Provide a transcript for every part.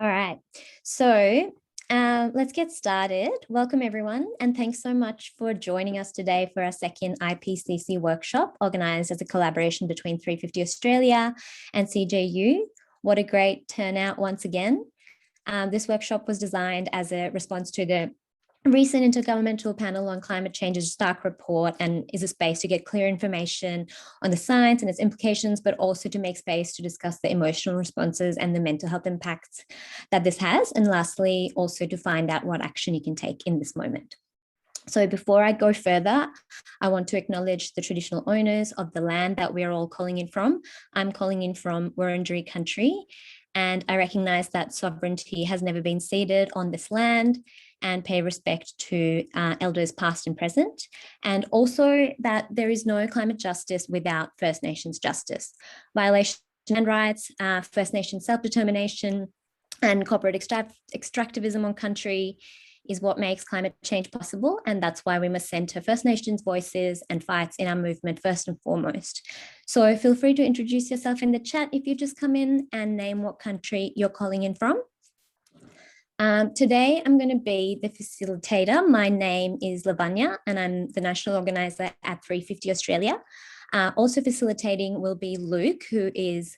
All right, so let's get started. Welcome everyone, and thanks so much for joining us today for our second IPCC workshop, organised as a collaboration between 350 Australia and CJU. What a great turnout once again. This workshop was designed as a response to the recent Intergovernmental Panel on Climate Change's Stark report, and is a space to get clear information on the science and its implications, but also to make space to discuss the emotional responses and the mental health impacts that this has. And lastly, also to find out what action you can take in this moment. So before I go further, I want to acknowledge the traditional owners of the land that we're all calling in from. I'm calling in from Wurundjeri country, and I recognize that sovereignty has never been ceded on this land, and pay respect to elders past and present, and also that there is no climate justice without First Nations justice. Violation of land rights, First Nations self-determination, and corporate extractivism on country is what makes climate change possible, and that's why we must centre First Nations voices and fights in our movement first and foremost. So feel free to introduce yourself in the chat if you just come in, and name what country you're calling in from. Today, I'm going to be the facilitator. My name is Lavanya, and I'm the national organizer at 350 Australia. Also facilitating will be Luke, who is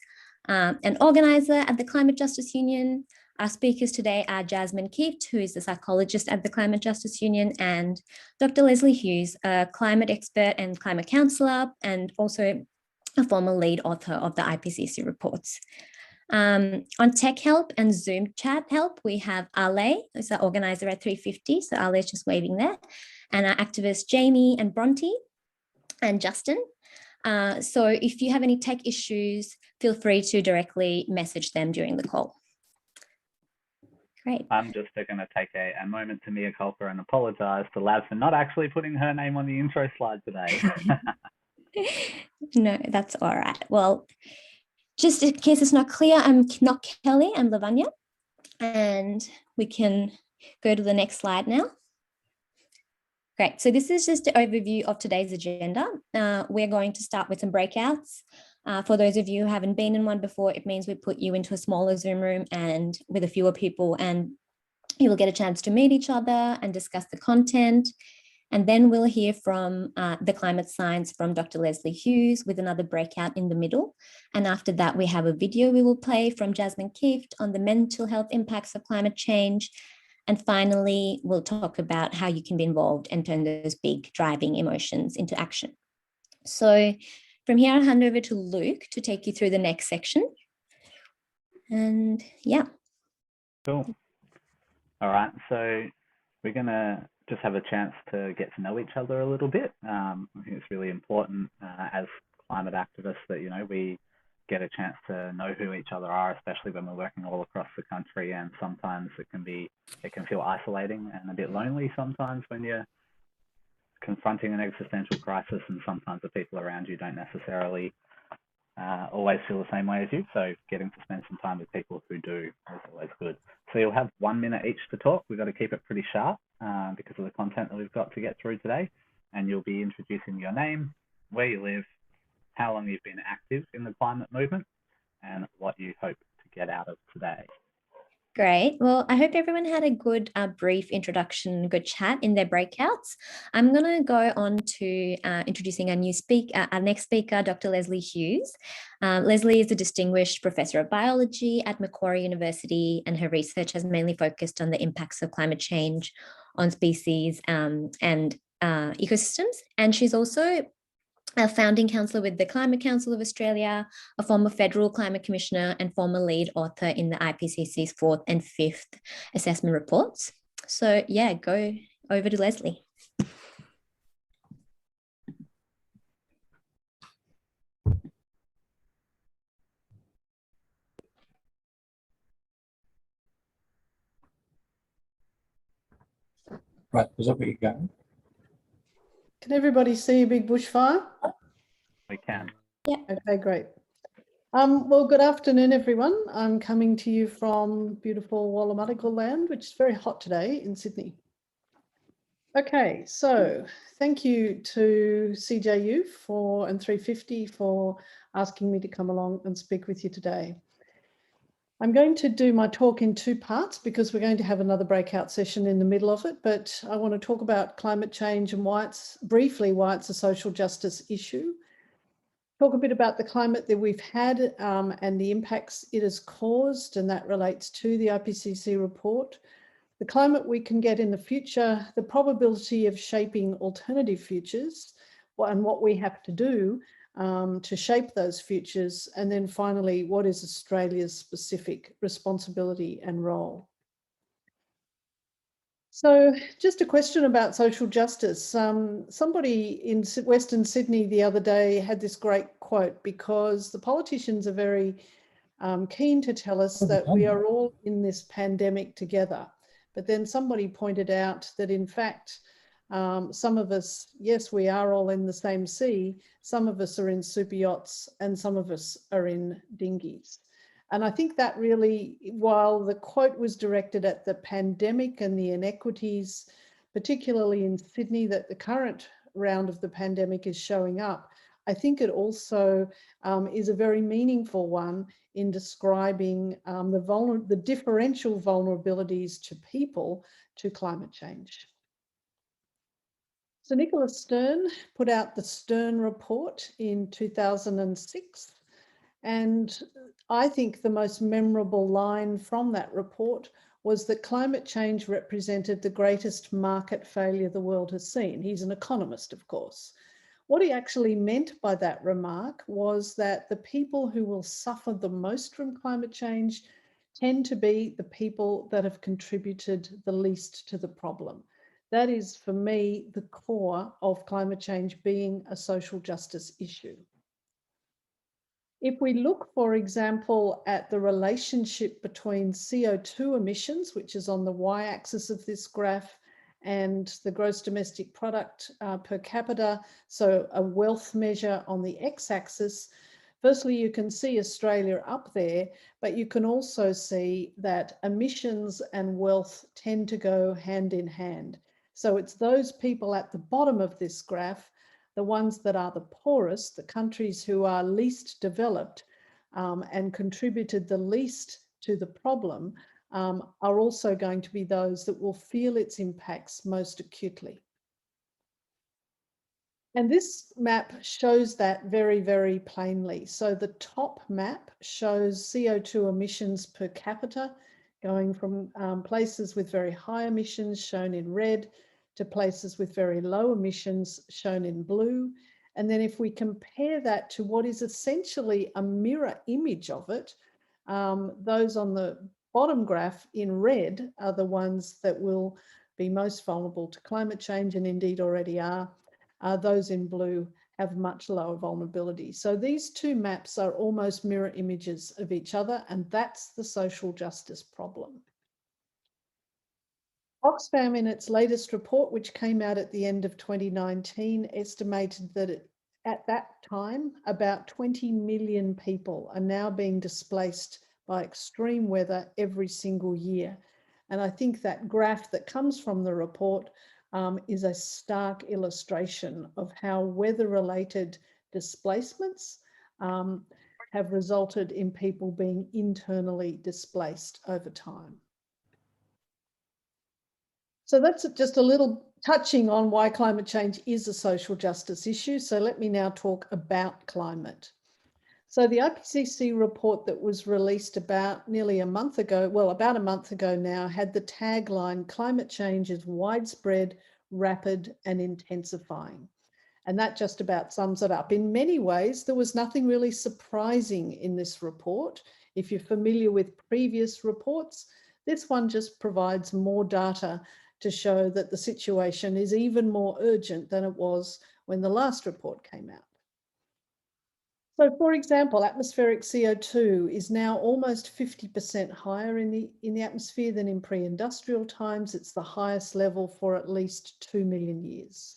an organizer at the Climate Justice Union. Our speakers today are Jasmine Kieft, who is the psychologist at the Climate Justice Union, and Dr. Leslie Hughes, a climate expert and climate counsellor, and also a former lead author of the IPCC reports. On tech help and Zoom chat help, we have Ale, who's our organizer at 350. So Ale is just waving there. And our activists, Jamie and Bronte and Justin. So if you have any tech issues, feel free to directly message them during the call. Great. I'm just going to take a moment to mea culpa and apologise to Lav for not actually putting her name on the intro slide today. No, that's all right. Well, just in case it's not clear, I'm not Kelly, I'm Lavanya, and we can go to the next slide now. Great, so this is just an overview of today's agenda. We're going to start with some breakouts. For those of you who haven't been in one before, it means we put you into a smaller Zoom room and with a fewer people, and you will get a chance to meet each other and discuss the content. And then we'll hear from the climate science from Dr. Leslie Hughes with another breakout in the middle. And after that, we have a video we will play from Jasmine Kieft on the mental health impacts of climate change. And finally, we'll talk about how you can be involved and turn those big driving emotions into action. So from here, I'll hand over to Luke to take you through the next section. And yeah. Cool. All right, so we're going to just have a chance to get to know each other a little bit. I think it's really important as climate activists that, you know, we get a chance to know who each other are, especially when we're working all across the country. And sometimes it can feel isolating and a bit lonely sometimes when you're confronting an existential crisis, and sometimes the people around you don't necessarily always feel the same way as you. So getting to spend some time with people who do is always good. So you'll have 1 minute each to talk. We've got to keep it pretty sharp because of the content that we've got to get through today. And you'll be introducing your name, where you live, how long you've been active in the climate movement, and what you hope to get out of today. Great. Well, I hope everyone had a good brief introduction, good chat in their breakouts. I'm going to go on to introducing our next speaker, Dr. Leslie Hughes. Leslie is a distinguished professor of biology at Macquarie University, and her research has mainly focused on the impacts of climate change on species and ecosystems. And she's also a founding councillor with the Climate Council of Australia, a former federal climate commissioner, and former lead author in the IPCC's 4th and 5th assessment reports. So yeah, go over to Leslie. Right, is that where you're going? Can everybody see a big bushfire? We can. Yeah. Okay, great. Well, good afternoon, everyone. I'm coming to you from beautiful Wallumattagal land, which is very hot today in Sydney. Okay, so thank you to CJU and 350 for asking me to come along and speak with you today. I'm going to do my talk in two parts because we're going to have another breakout session in the middle of it, but I want to talk about climate change and briefly why it's a social justice issue. Talk a bit about the climate that we've had and the impacts it has caused, and that relates to the IPCC report. The climate we can get in the future, the probability of shaping alternative futures, and what we have to do to shape those futures, and then finally, what is Australia's specific responsibility and role? So just a question about social justice. Somebody in Western Sydney the other day had this great quote, because the politicians are very keen to tell us that we are all in this pandemic together. But then somebody pointed out that in fact, some of us, yes, we are all in the same sea. Some of us are in super yachts and some of us are in dinghies. And I think that really, while the quote was directed at the pandemic and the inequities, particularly in Sydney, that the current round of the pandemic is showing up, I think it also is a very meaningful one in describing the differential vulnerabilities to people to climate change. So Nicholas Stern put out the Stern report in 2006. And I think the most memorable line from that report was that climate change represented the greatest market failure the world has seen. He's an economist, of course. What he actually meant by that remark was that the people who will suffer the most from climate change tend to be the people that have contributed the least to the problem. That is, for me, the core of climate change being a social justice issue. If we look, for example, at the relationship between CO2 emissions, which is on the y-axis of this graph, and the gross domestic product per capita, so a wealth measure on the x-axis, firstly, you can see Australia up there, but you can also see that emissions and wealth tend to go hand in hand. So it's those people at the bottom of this graph, the ones that are the poorest, the countries who are least developed and contributed the least to the problem, are also going to be those that will feel its impacts most acutely. And this map shows that very, very plainly. So the top map shows CO2 emissions per capita, going from places with very high emissions, shown in red, to places with very low emissions, shown in blue. And then if we compare that to what is essentially a mirror image of it, those on the bottom graph in red are the ones that will be most vulnerable to climate change, and indeed already are. Those in blue have much lower vulnerability. So these two maps are almost mirror images of each other, and that's the social justice problem. Oxfam, in its latest report, which came out at the end of 2019, estimated that at that time, about 20 million people are now being displaced by extreme weather every single year. And I think that graph that comes from the report is a stark illustration of how weather-related displacements have resulted in people being internally displaced over time. So that's just a little touching on why climate change is a social justice issue. So let me now talk about climate. So the IPCC report that was released about nearly a month ago, well, about a month ago now, had the tagline, "Climate change is widespread, rapid and intensifying." And that just about sums it up. In many ways, there was nothing really surprising in this report. If you're familiar with previous reports, this one just provides more data to show that the situation is even more urgent than it was when the last report came out. So, for example, atmospheric CO2 is now almost 50% higher in the atmosphere than in pre-industrial times. It's the highest level for at least 2 million years.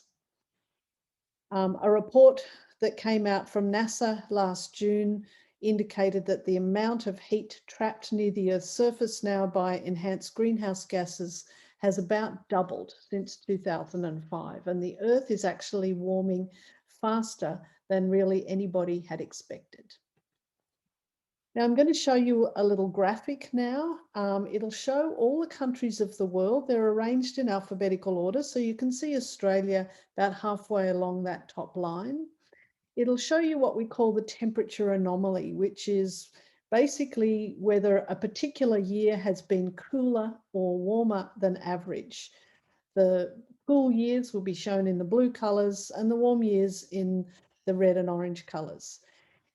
A report that came out from NASA last June indicated that the amount of heat trapped near the Earth's surface now by enhanced greenhouse gases has about doubled since 2005, and the Earth is actually warming faster than really anybody had expected. Now I'm going to show you a little graphic now. It'll show all the countries of the world. They're arranged in alphabetical order. So you can see Australia about halfway along that top line. It'll show you what we call the temperature anomaly, which is basically whether a particular year has been cooler or warmer than average. The cool years will be shown in the blue colours and the warm years in the red and orange colours.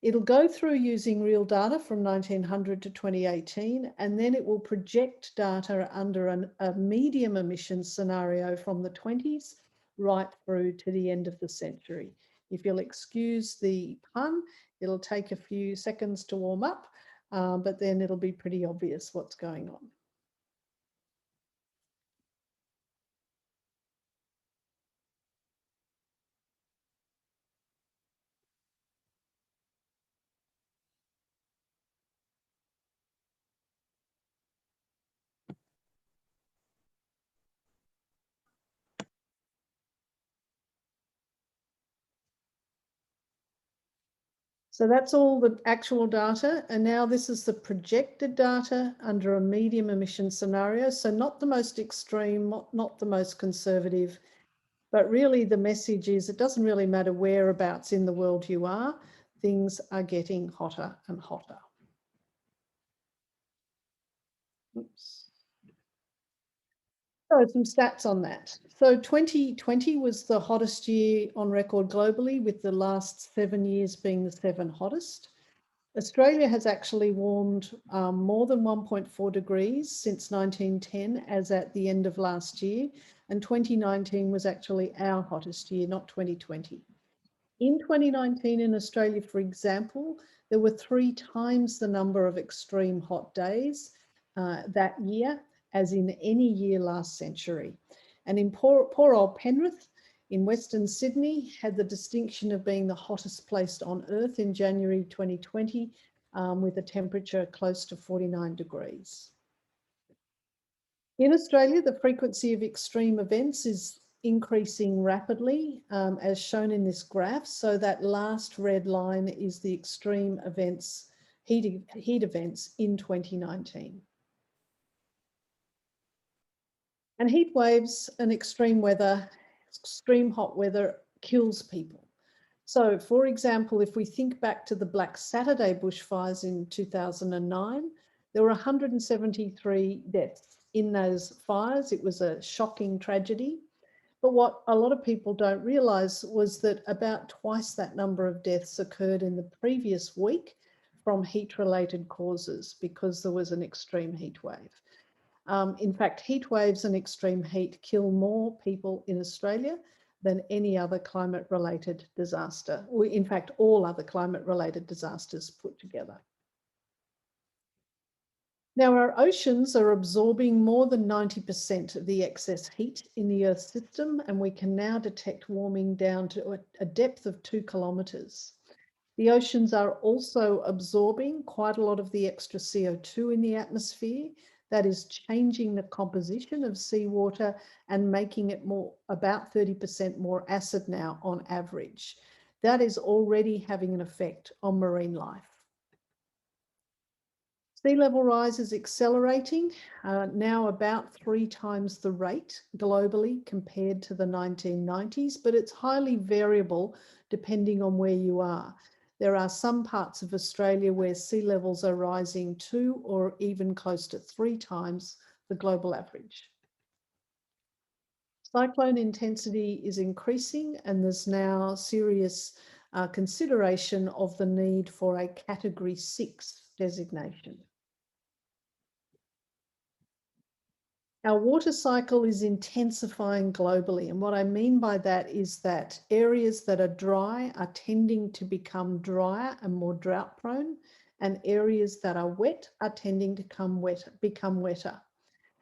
It'll go through using real data from 1900 to 2018, and then it will project data under a medium emissions scenario from the 20s right through to the end of the century. If you'll excuse the pun, it'll take a few seconds to warm up, but then it'll be pretty obvious what's going on. So that's all the actual data. And now this is the projected data under a medium emission scenario. So not the most extreme, not the most conservative, but really the message is it doesn't really matter whereabouts in the world you are, things are getting hotter and hotter. Oops. So some stats on that. So 2020 was the hottest year on record globally, with the last 7 years being the 7 hottest. Australia has actually warmed more than 1.4 degrees since 1910, as at the end of last year, and 2019 was actually our hottest year, not 2020. In 2019 in Australia, for example, there were 3 times the number of extreme hot days that year as in any year last century. And in poor old Penrith, in Western Sydney, had the distinction of being the hottest place on Earth in January 2020, with a temperature close to 49 degrees. In Australia, the frequency of extreme events is increasing rapidly, as shown in this graph. So that last red line is the extreme events, heat events in 2019. And heat waves and extreme weather, extreme hot weather kills people. So for example, if we think back to the Black Saturday bushfires in 2009, there were 173 deaths in those fires. It was a shocking tragedy. But what a lot of people don't realise was that about twice that number of deaths occurred in the previous week from heat-related causes, because there was an extreme heat wave. In fact, heat waves and extreme heat kill more people in Australia than any other climate-related disaster. In fact, all other climate-related disasters put together. Now, our oceans are absorbing more than 90% of the excess heat in the Earth system, and we can now detect warming down to a depth of 2 kilometres. The oceans are also absorbing quite a lot of the extra CO2 in the atmosphere. That is changing the composition of seawater and making it about 30% more acid now on average. That is already having an effect on marine life. Sea level rise is accelerating, now about 3 times the rate globally compared to the 1990s, but it's highly variable depending on where you are. There are some parts of Australia where sea levels are rising 2 or even close to 3 times the global average. Cyclone intensity is increasing, and there's now serious consideration of the need for a Category 6 designation. Our water cycle is intensifying globally, and what I mean by that is that areas that are dry are tending to become drier and more drought prone, and areas that are wet are tending to become wetter.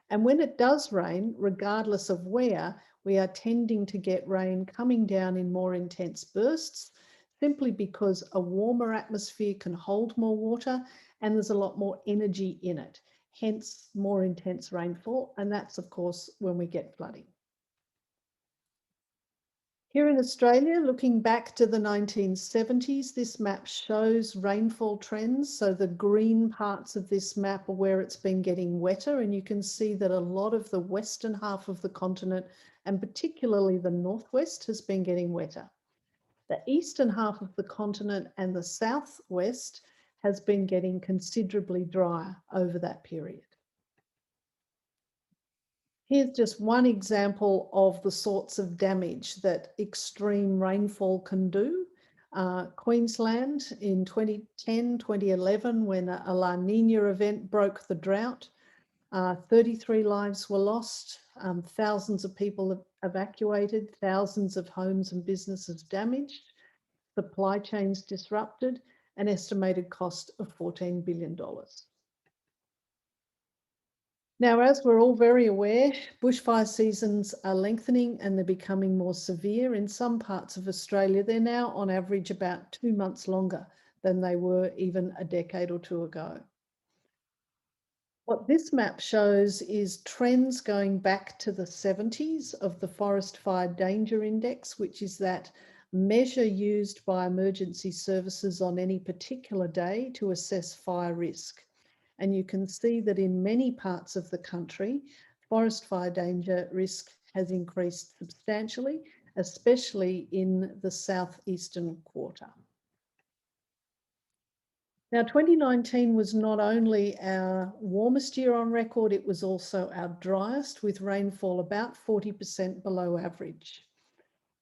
And when it does rain, regardless of where, we are tending to get rain coming down in more intense bursts, simply because a warmer atmosphere can hold more water and there's a lot more energy in it. Hence more intense rainfall, and that's of course when we get flooding. Here in Australia, looking back to the 1970s, this map shows rainfall trends. So the green parts of this map are where it's been getting wetter, and you can see that a lot of the western half of the continent, and particularly the northwest, has been getting wetter. The eastern half of the continent and the southwest has been getting considerably drier over that period. Here's just one example of the sorts of damage that extreme rainfall can do. Queensland in 2010, 2011, when a La Nina event broke the drought, 33 lives were lost, thousands of people evacuated, thousands of homes and businesses damaged, supply chains disrupted, an estimated cost of $14 billion. Now, as we're all very aware, bushfire seasons are lengthening and they're becoming more severe. In some parts of Australia, they're now on average about 2 months longer than they were even a decade or two ago. What this map shows is trends going back to the 70s of the Forest Fire Danger Index, which is that measure used by emergency services on any particular day to assess fire risk. And you can see that in many parts of the country, forest fire danger risk has increased substantially, especially in the southeastern quarter. Now, 2019 was not only our warmest year on record, it was also our driest, with rainfall about 40% below average.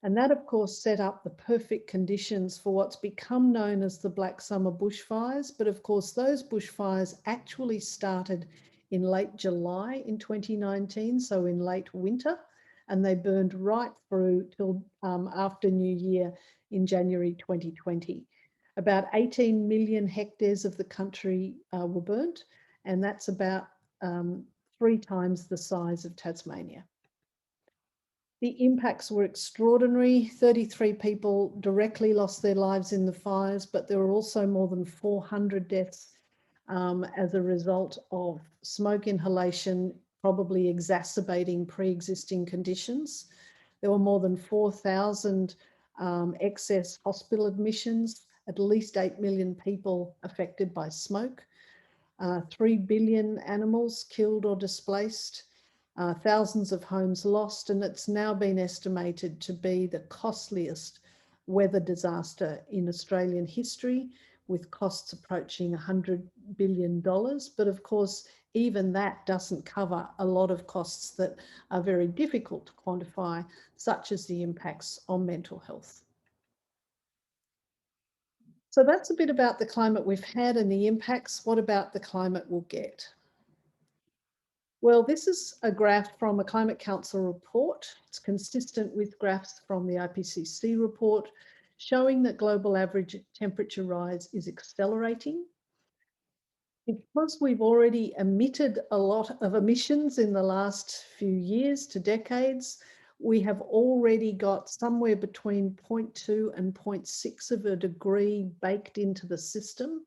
And that, of course, set up the perfect conditions for what's become known as the Black Summer bushfires. But of course, those bushfires actually started in late July in 2019, so in late winter, and they burned right through till after New Year in January 2020. About 18 million hectares of the country were burnt, and that's about 3 times the size of Tasmania. The impacts were extraordinary. 33 people directly lost their lives in the fires, but there were also more than 400 deaths as a result of smoke inhalation, probably exacerbating pre-existing conditions. There were more than 4,000 excess hospital admissions, at least 8 million people affected by smoke, 3 billion animals killed or displaced, thousands of homes lost, and it's now been estimated to be the costliest weather disaster in Australian history, with costs approaching $100 billion. But of course, even that doesn't cover a lot of costs that are very difficult to quantify, such as the impacts on mental health. So that's a bit about the climate we've had and the impacts. What about the climate we'll get? Well, this is a graph from a Climate Council report. It's consistent with graphs from the IPCC report, showing that global average temperature rise is accelerating. Because we've already emitted a lot of emissions in the last few years to decades, we have already got somewhere between 0.2 and 0.6 of a degree baked into the system.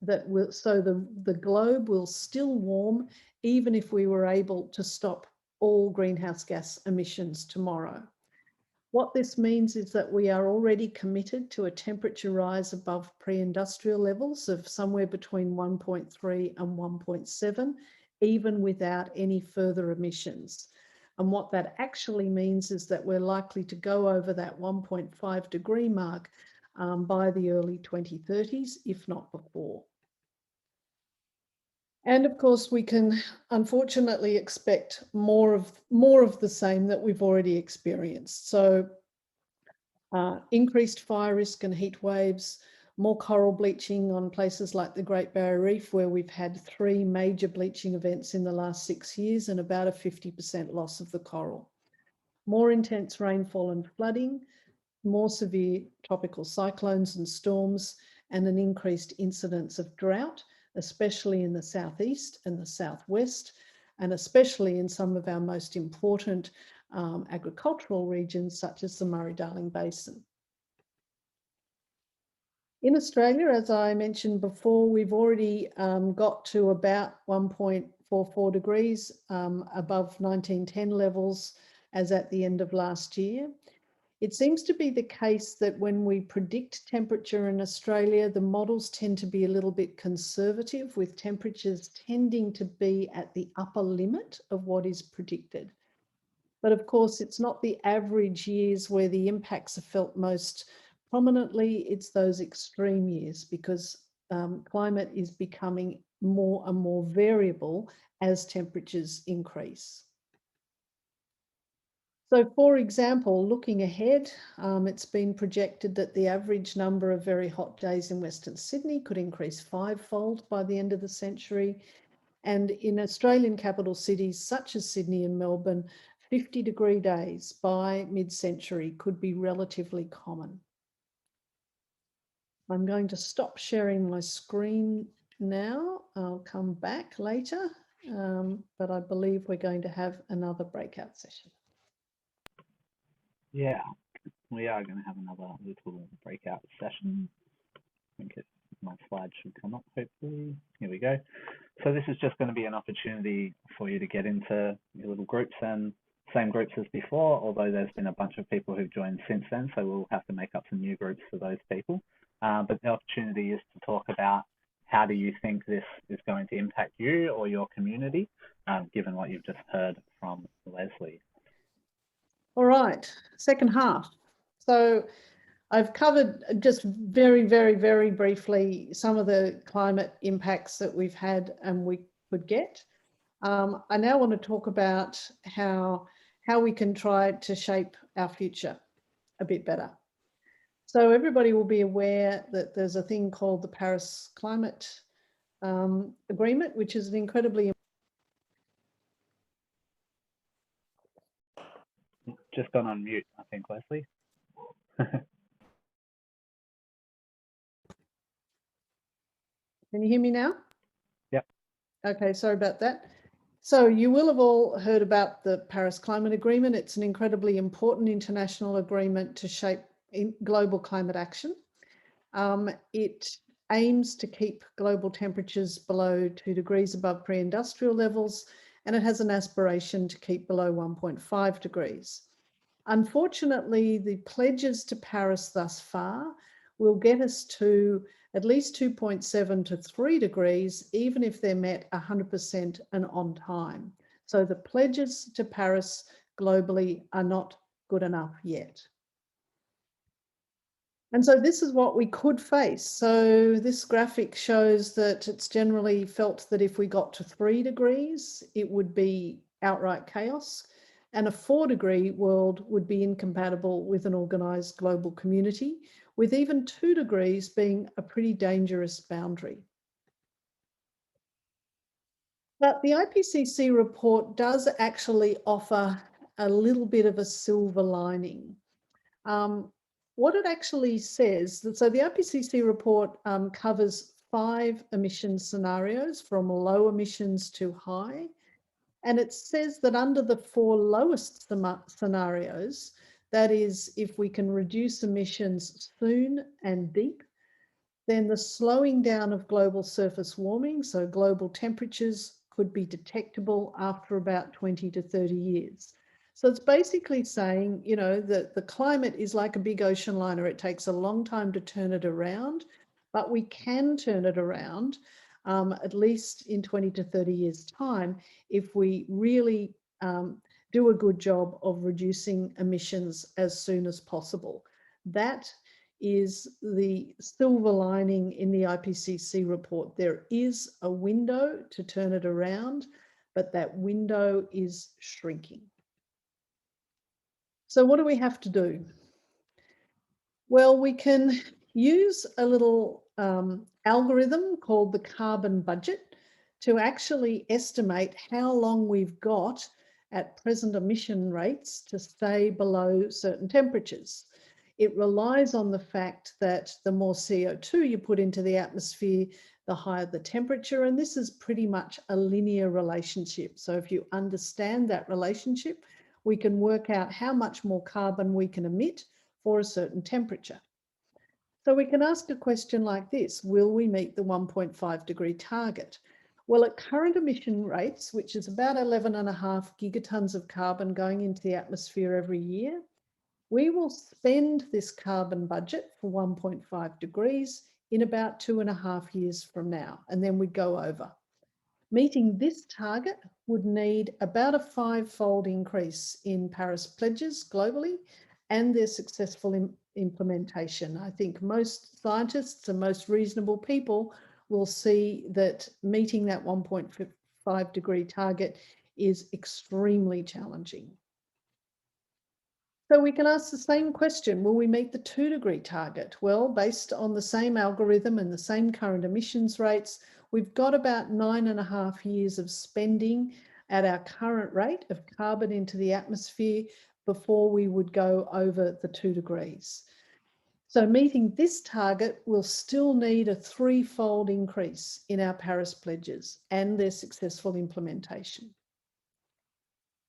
That will, so the globe will still warm even if we were able to stop all greenhouse gas emissions tomorrow. What this means is that we are already committed to a temperature rise above pre-industrial levels of somewhere between 1.3 and 1.7, even without any further emissions. And what that actually means is that we're likely to go over that 1.5 degree mark by the early 2030s, if not before. And of course, we can unfortunately expect more of the same that we've already experienced. So increased fire risk and heat waves, more coral bleaching on places like the Great Barrier Reef, where we've had 3 major bleaching events in the last 6 years and about a 50% loss of the coral. More intense rainfall and flooding, more severe tropical cyclones and storms, and an increased incidence of drought, especially in the southeast and the southwest, and especially in some of our most important agricultural regions, such as the Murray-Darling Basin. In Australia, as I mentioned before, we've already got to about 1.44 degrees above 1910 levels as at the end of last year. It seems to be the case that when we predict temperature in Australia, the models tend to be a little bit conservative, with temperatures tending to be at the upper limit of what is predicted. But of course, it's not the average years where the impacts are felt most prominently, it's those extreme years, because climate is becoming more and more variable as temperatures increase. So, for example, looking ahead, it's been projected that the average number of very hot days in Western Sydney could increase 5-fold by the end of the century. And in Australian capital cities such as Sydney and Melbourne, 50-degree days by mid-century could be relatively common. I'm going to stop sharing my screen now. I'll come back later, but I believe we're going to have another breakout session. Yeah, we are going to have another little breakout session. I think my slides should come up, hopefully. Here we go. So this is just going to be an opportunity for you to get into your little groups, and same groups as before, although there's been a bunch of people who've joined since then, so we'll have to make up some new groups for those people. But the opportunity is to talk about how do you think this is going to impact you or your community, given what you've just heard from Leslie. All right, second half. So I've covered just very, very, very briefly some of the climate impacts that we've had and we could get. I now want to talk about how we can try to shape our future a bit better. So everybody will be aware that there's a thing called the Paris Climate Agreement, which is an incredibly... Just gone on mute, I think, Leslie. Can you hear me now? Yep. Okay, sorry about that. So you will have all heard about the Paris Climate Agreement. It's an incredibly important international agreement to shape global climate action. It aims to keep global temperatures below 2 degrees above pre-industrial levels, and it has an aspiration to keep below 1.5 degrees. Unfortunately, the pledges to Paris thus far will get us to at least 2.7 to 3 degrees, even if they're met 100% and on time. So the pledges to Paris globally are not good enough yet. And so this is what we could face. So this graphic shows that it's generally felt that if we got to 3 degrees, it would be outright chaos. And a 4-degree world would be incompatible with an organised global community, with even 2 degrees being a pretty dangerous boundary. But the IPCC report does actually offer a little bit of a silver lining. What it actually says, so the IPCC report covers 5 emission scenarios from low emissions to high. And it says that under the 4 lowest scenarios, that is, if we can reduce emissions soon and deep, then the slowing down of global surface warming, so global temperatures, could be detectable after about 20 to 30 years. So it's basically saying, you know, that the climate is like a big ocean liner. It takes a long time to turn it around, but we can turn it around at least in 20 to 30 years' time if we really do a good job of reducing emissions as soon as possible. That is the silver lining in the IPCC report. There is a window to turn it around, but that window is shrinking. So what do we have to do? Well, we can use a little algorithm called the carbon budget to actually estimate how long we've got at present emission rates to stay below certain temperatures. It relies on the fact that the more CO2 you put into the atmosphere, the higher the temperature, and this is pretty much a linear relationship. So if you understand that relationship, we can work out how much more carbon we can emit for a certain temperature. So we can ask a question like this: will we meet the 1.5 degree target? Well, at current emission rates, which is about 11.5 gigatons of carbon going into the atmosphere every year, We will spend this carbon budget for 1.5 degrees in about 2.5 years from now, and then we go over. Meeting this target would need about a 5-fold increase in Paris pledges globally and their successful implementation. I think most scientists and most reasonable people will see that meeting that 1.5 degree target is extremely challenging. So we can ask the same question, will we meet the 2 degree target? Well, based on the same algorithm and the same current emissions rates, we've got about 9.5 years of spending at our current rate of carbon into the atmosphere before we would go over the 2 degrees. So meeting this target will still need a 3-fold increase in our Paris pledges and their successful implementation.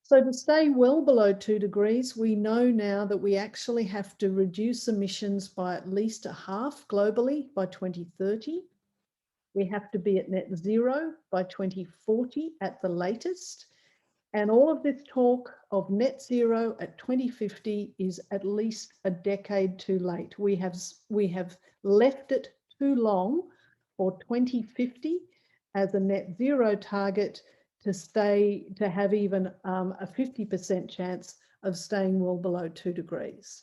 So to stay well below 2 degrees, we know now that we actually have to reduce emissions by at least a half globally by 2030. We have to be at net zero by 2040 at the latest. And all of this talk of net zero at 2050 is at least a decade too late. We have left it too long for 2050 as a net zero target to have even a 50% chance of staying well below 2 degrees.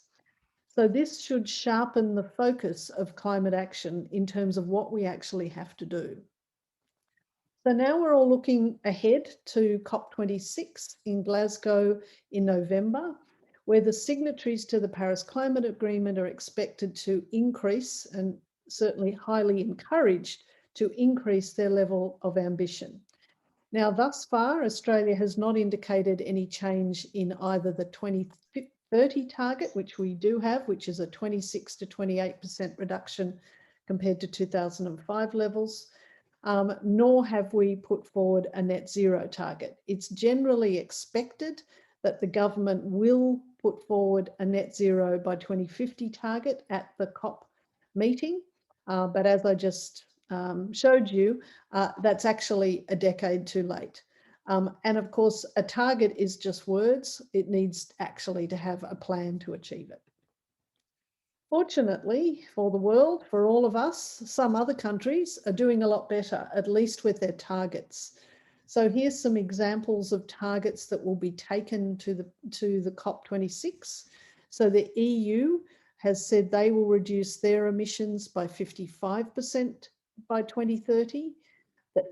So this should sharpen the focus of climate action in terms of what we actually have to do. So now we're all looking ahead to COP26 in Glasgow in November, where the signatories to the Paris Climate Agreement are expected to increase, and certainly highly encouraged to increase, their level of ambition. Now, thus far, Australia has not indicated any change in either the 2030 target, which we do have, which is a 26 to 28% reduction compared to 2005 levels, nor have we put forward a net zero target. It's generally expected that the government will put forward a net zero by 2050 target at the COP meeting, but as I just showed you, that's actually a decade too late. And of course, a target is just words. It needs actually to have a plan to achieve it. Fortunately for the world, for all of us, some other countries are doing a lot better, at least with their targets. So here's some examples of targets that will be taken to the COP26. So the EU has said they will reduce their emissions by 55% by 2030.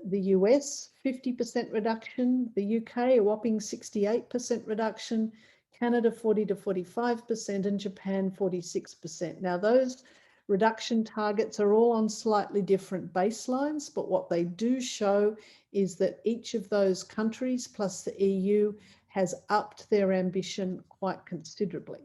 The US, 50% reduction. The UK, a whopping 68% reduction. Canada, 40 to 45%, and Japan, 46%. Now, those reduction targets are all on slightly different baselines, but what they do show is that each of those countries, plus the EU, has upped their ambition quite considerably.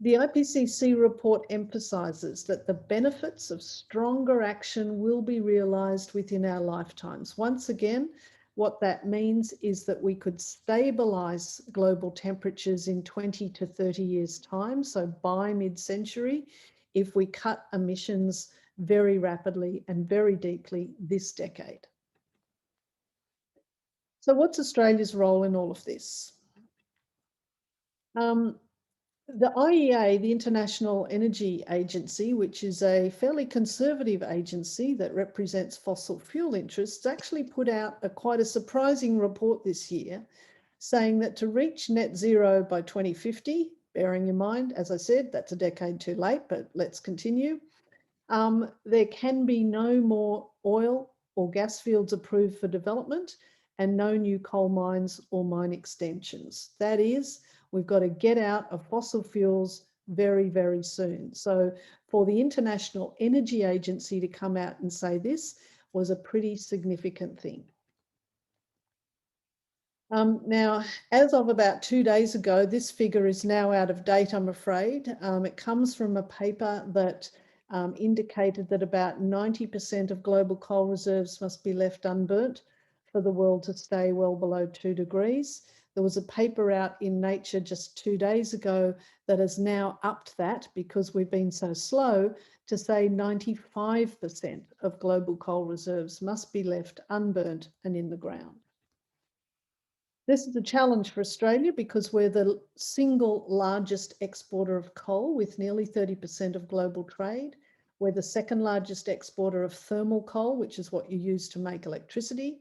The IPCC report emphasises that the benefits of stronger action will be realised within our lifetimes. Once again, what that means is that we could stabilise global temperatures in 20 to 30 years' time, so by mid-century, if we cut emissions very rapidly and very deeply this decade. So what's Australia's role in all of this? The IEA, the International Energy Agency, which is a fairly conservative agency that represents fossil fuel interests, actually put out quite a surprising report this year saying that to reach net zero by 2050, bearing in mind, as I said, that's a decade too late, but let's continue, there can be no more oil or gas fields approved for development and no new coal mines or mine extensions. That is, we've got to get out of fossil fuels very, very soon. So for the International Energy Agency to come out and say this was a pretty significant thing. Now, as of about 2 days ago, this figure is now out of date, I'm afraid. It comes from a paper that indicated that about 90% of global coal reserves must be left unburnt for the world to stay well below 2 degrees. There was a paper out in Nature just 2 days ago that has now upped that, because we've been so slow, to say 95% of global coal reserves must be left unburnt and in the ground. This is a challenge for Australia because we're the single largest exporter of coal with nearly 30% of global trade. We're the second largest exporter of thermal coal, which is what you use to make electricity.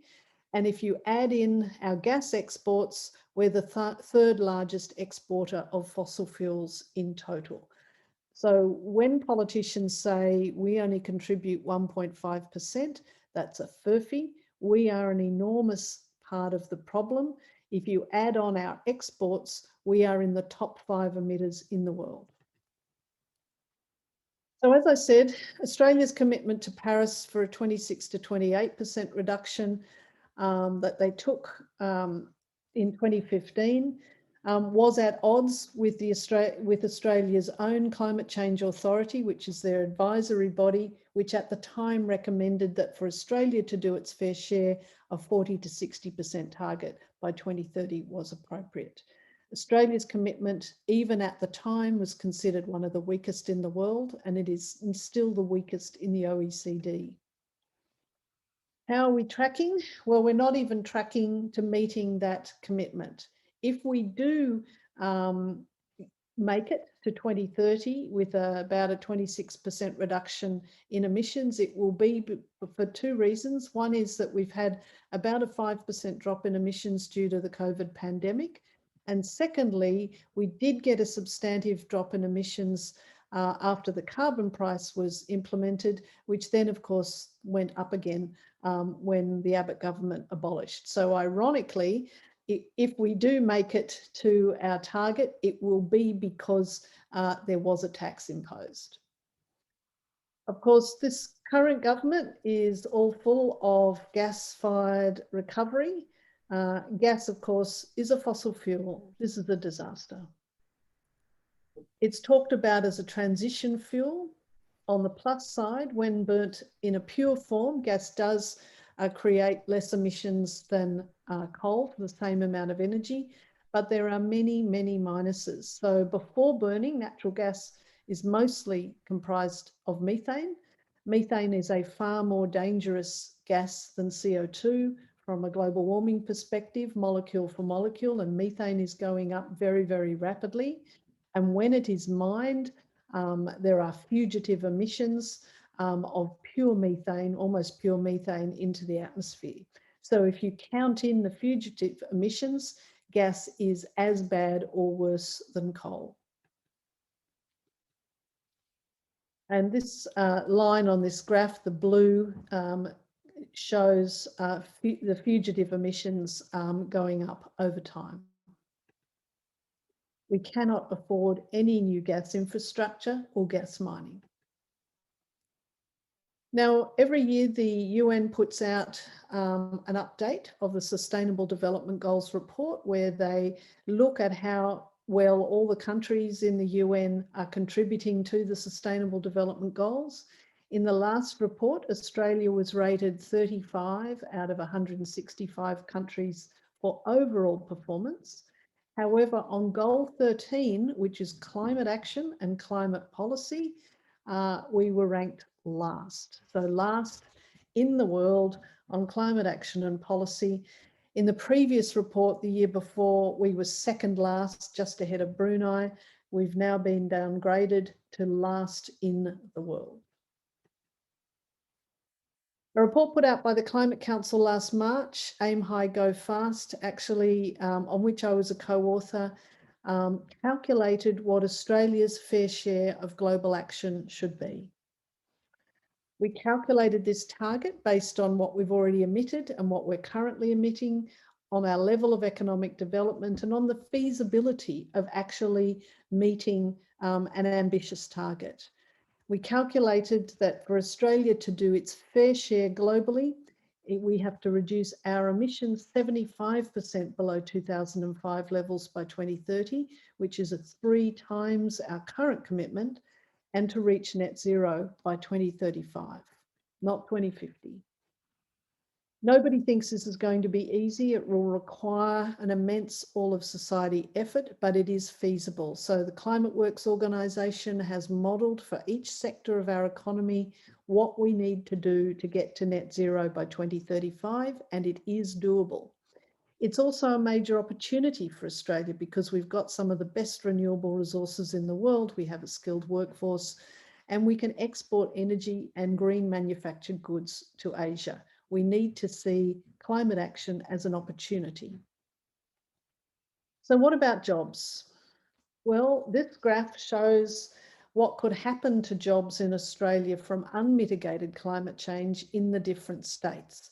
And if you add in our gas exports, we're the third largest exporter of fossil fuels in total. So when politicians say we only contribute 1.5%, that's a furphy. We are an enormous part of the problem. If you add on our exports, we are in the top 5 emitters in the world. So as I said, Australia's commitment to Paris for a 26 to 28% reduction that they took in 2015 was at odds with Australia's own Climate Change Authority, which is their advisory body, which at the time recommended that for Australia to do its fair share, a 40 to 60% target by 2030 was appropriate. Australia's commitment, even at the time, was considered one of the weakest in the world, and it is still the weakest in the OECD. How are we tracking? Well, we're not even tracking to meeting that commitment. If we do make it to 2030 with about a 26% reduction in emissions, it will be for two reasons. One is that we've had about a 5% drop in emissions due to the COVID pandemic. And secondly, we did get a substantive drop in emissions after the carbon price was implemented, which then, of course, went up again when the Abbott government abolished. So ironically, if we do make it to our target, it will be because there was a tax imposed. Of course, this current government is all full of gas-fired recovery. Gas, of course, is a fossil fuel. This is a disaster. It's talked about as a transition fuel. On the plus side, when burnt in a pure form, gas does create less emissions than coal for the same amount of energy, but there are many, many minuses. So before burning, natural gas is mostly comprised of methane. Methane is a far more dangerous gas than CO2 from a global warming perspective, molecule for molecule, and methane is going up very, very rapidly. And when it is mined, there are fugitive emissions of pure methane, almost pure methane, into the atmosphere. So if you count in the fugitive emissions, gas is as bad or worse than coal. And this line on this graph, the blue, shows the fugitive emissions going up over time. We cannot afford any new gas infrastructure or gas mining. Now, every year the UN puts out an update of the Sustainable Development Goals report, where they look at how well all the countries in the UN are contributing to the Sustainable Development Goals. In the last report, Australia was rated 35 out of 165 countries for overall performance. However, on goal 13, which is climate action and climate policy, we were ranked last. So last in the world on climate action and policy. In the previous report, the year before, we were second last, just ahead of Brunei. We've now been downgraded to last in the world. A report put out by the Climate Council last March, Aim High, Go Fast, actually, on which I was a co-author, calculated what Australia's fair share of global action should be. We calculated this target based on what we've already emitted and what we're currently emitting, on our level of economic development, and on the feasibility of actually meeting an ambitious target. We calculated that for Australia to do its fair share globally, we have to reduce our emissions 75% below 2005 levels by 2030, which is 3 times our current commitment, and to reach net zero by 2035, not 2050. Nobody thinks this is going to be easy. It will require an immense all of society effort, but it is feasible. So the Climate Works organisation has modelled for each sector of our economy what we need to do to get to net zero by 2035, and it is doable. It's also a major opportunity for Australia because we've got some of the best renewable resources in the world. We have a skilled workforce and we can export energy and green manufactured goods to Asia. We need to see climate action as an opportunity. So what about jobs? Well, this graph shows what could happen to jobs in Australia from unmitigated climate change in the different states.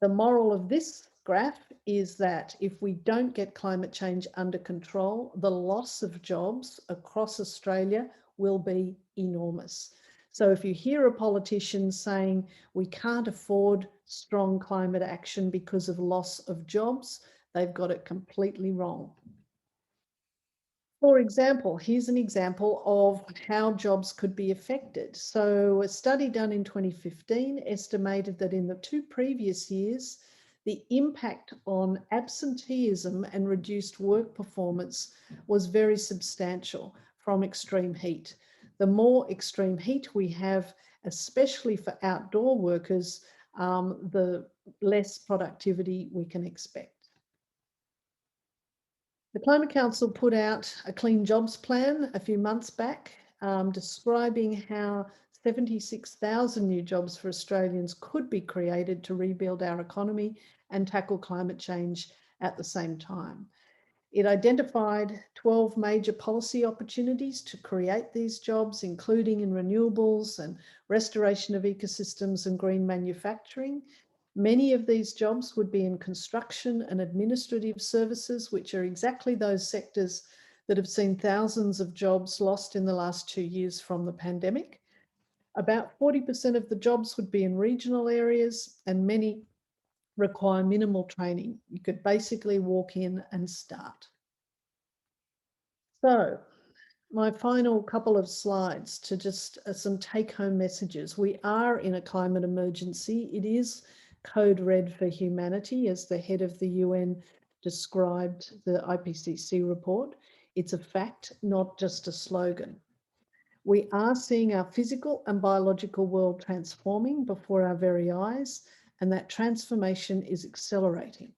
The moral of this graph is that if we don't get climate change under control, the loss of jobs across Australia will be enormous. So if you hear a politician saying we can't afford strong climate action because of loss of jobs, they've got it completely wrong. For example, here's an example of how jobs could be affected. So a study done in 2015 estimated that in the 2 previous years, the impact on absenteeism and reduced work performance was very substantial from extreme heat. The more extreme heat we have, especially for outdoor workers, the less productivity we can expect. The Climate Council put out a Clean Jobs Plan a few months back, describing how 76,000 new jobs for Australians could be created to rebuild our economy and tackle climate change at the same time. It identified 12 major policy opportunities to create these jobs, including in renewables and restoration of ecosystems and green manufacturing. Many of these jobs would be in construction and administrative services, which are exactly those sectors that have seen thousands of jobs lost in the last 2 years from the pandemic. About 40% of the jobs would be in regional areas, and many require minimal training. You could basically walk in and start. So my final couple of slides to just some take-home messages. We are in a climate emergency. It is code red for humanity, as the head of the UN described the IPCC report. It's a fact, not just a slogan. We are seeing our physical and biological world transforming before our very eyes, and that transformation is accelerating.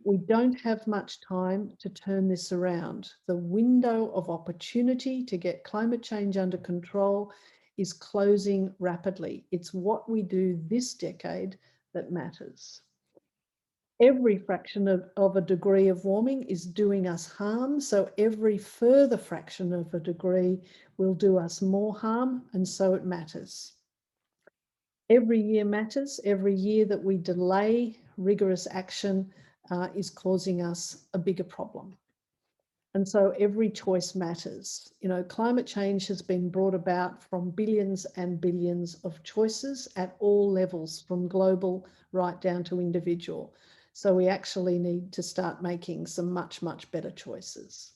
We don't have much time to turn this around. The window of opportunity to get climate change under control is closing rapidly. It's what we do this decade that matters. Every fraction of a degree of warming is doing us harm, so every further fraction of a degree will do us more harm, and so it matters. Every year matters. Every year that we delay rigorous action is causing us a bigger problem. And so every choice matters. You know, climate change has been brought about from billions and billions of choices at all levels, from global right down to individual. So we actually need to start making some much, much better choices.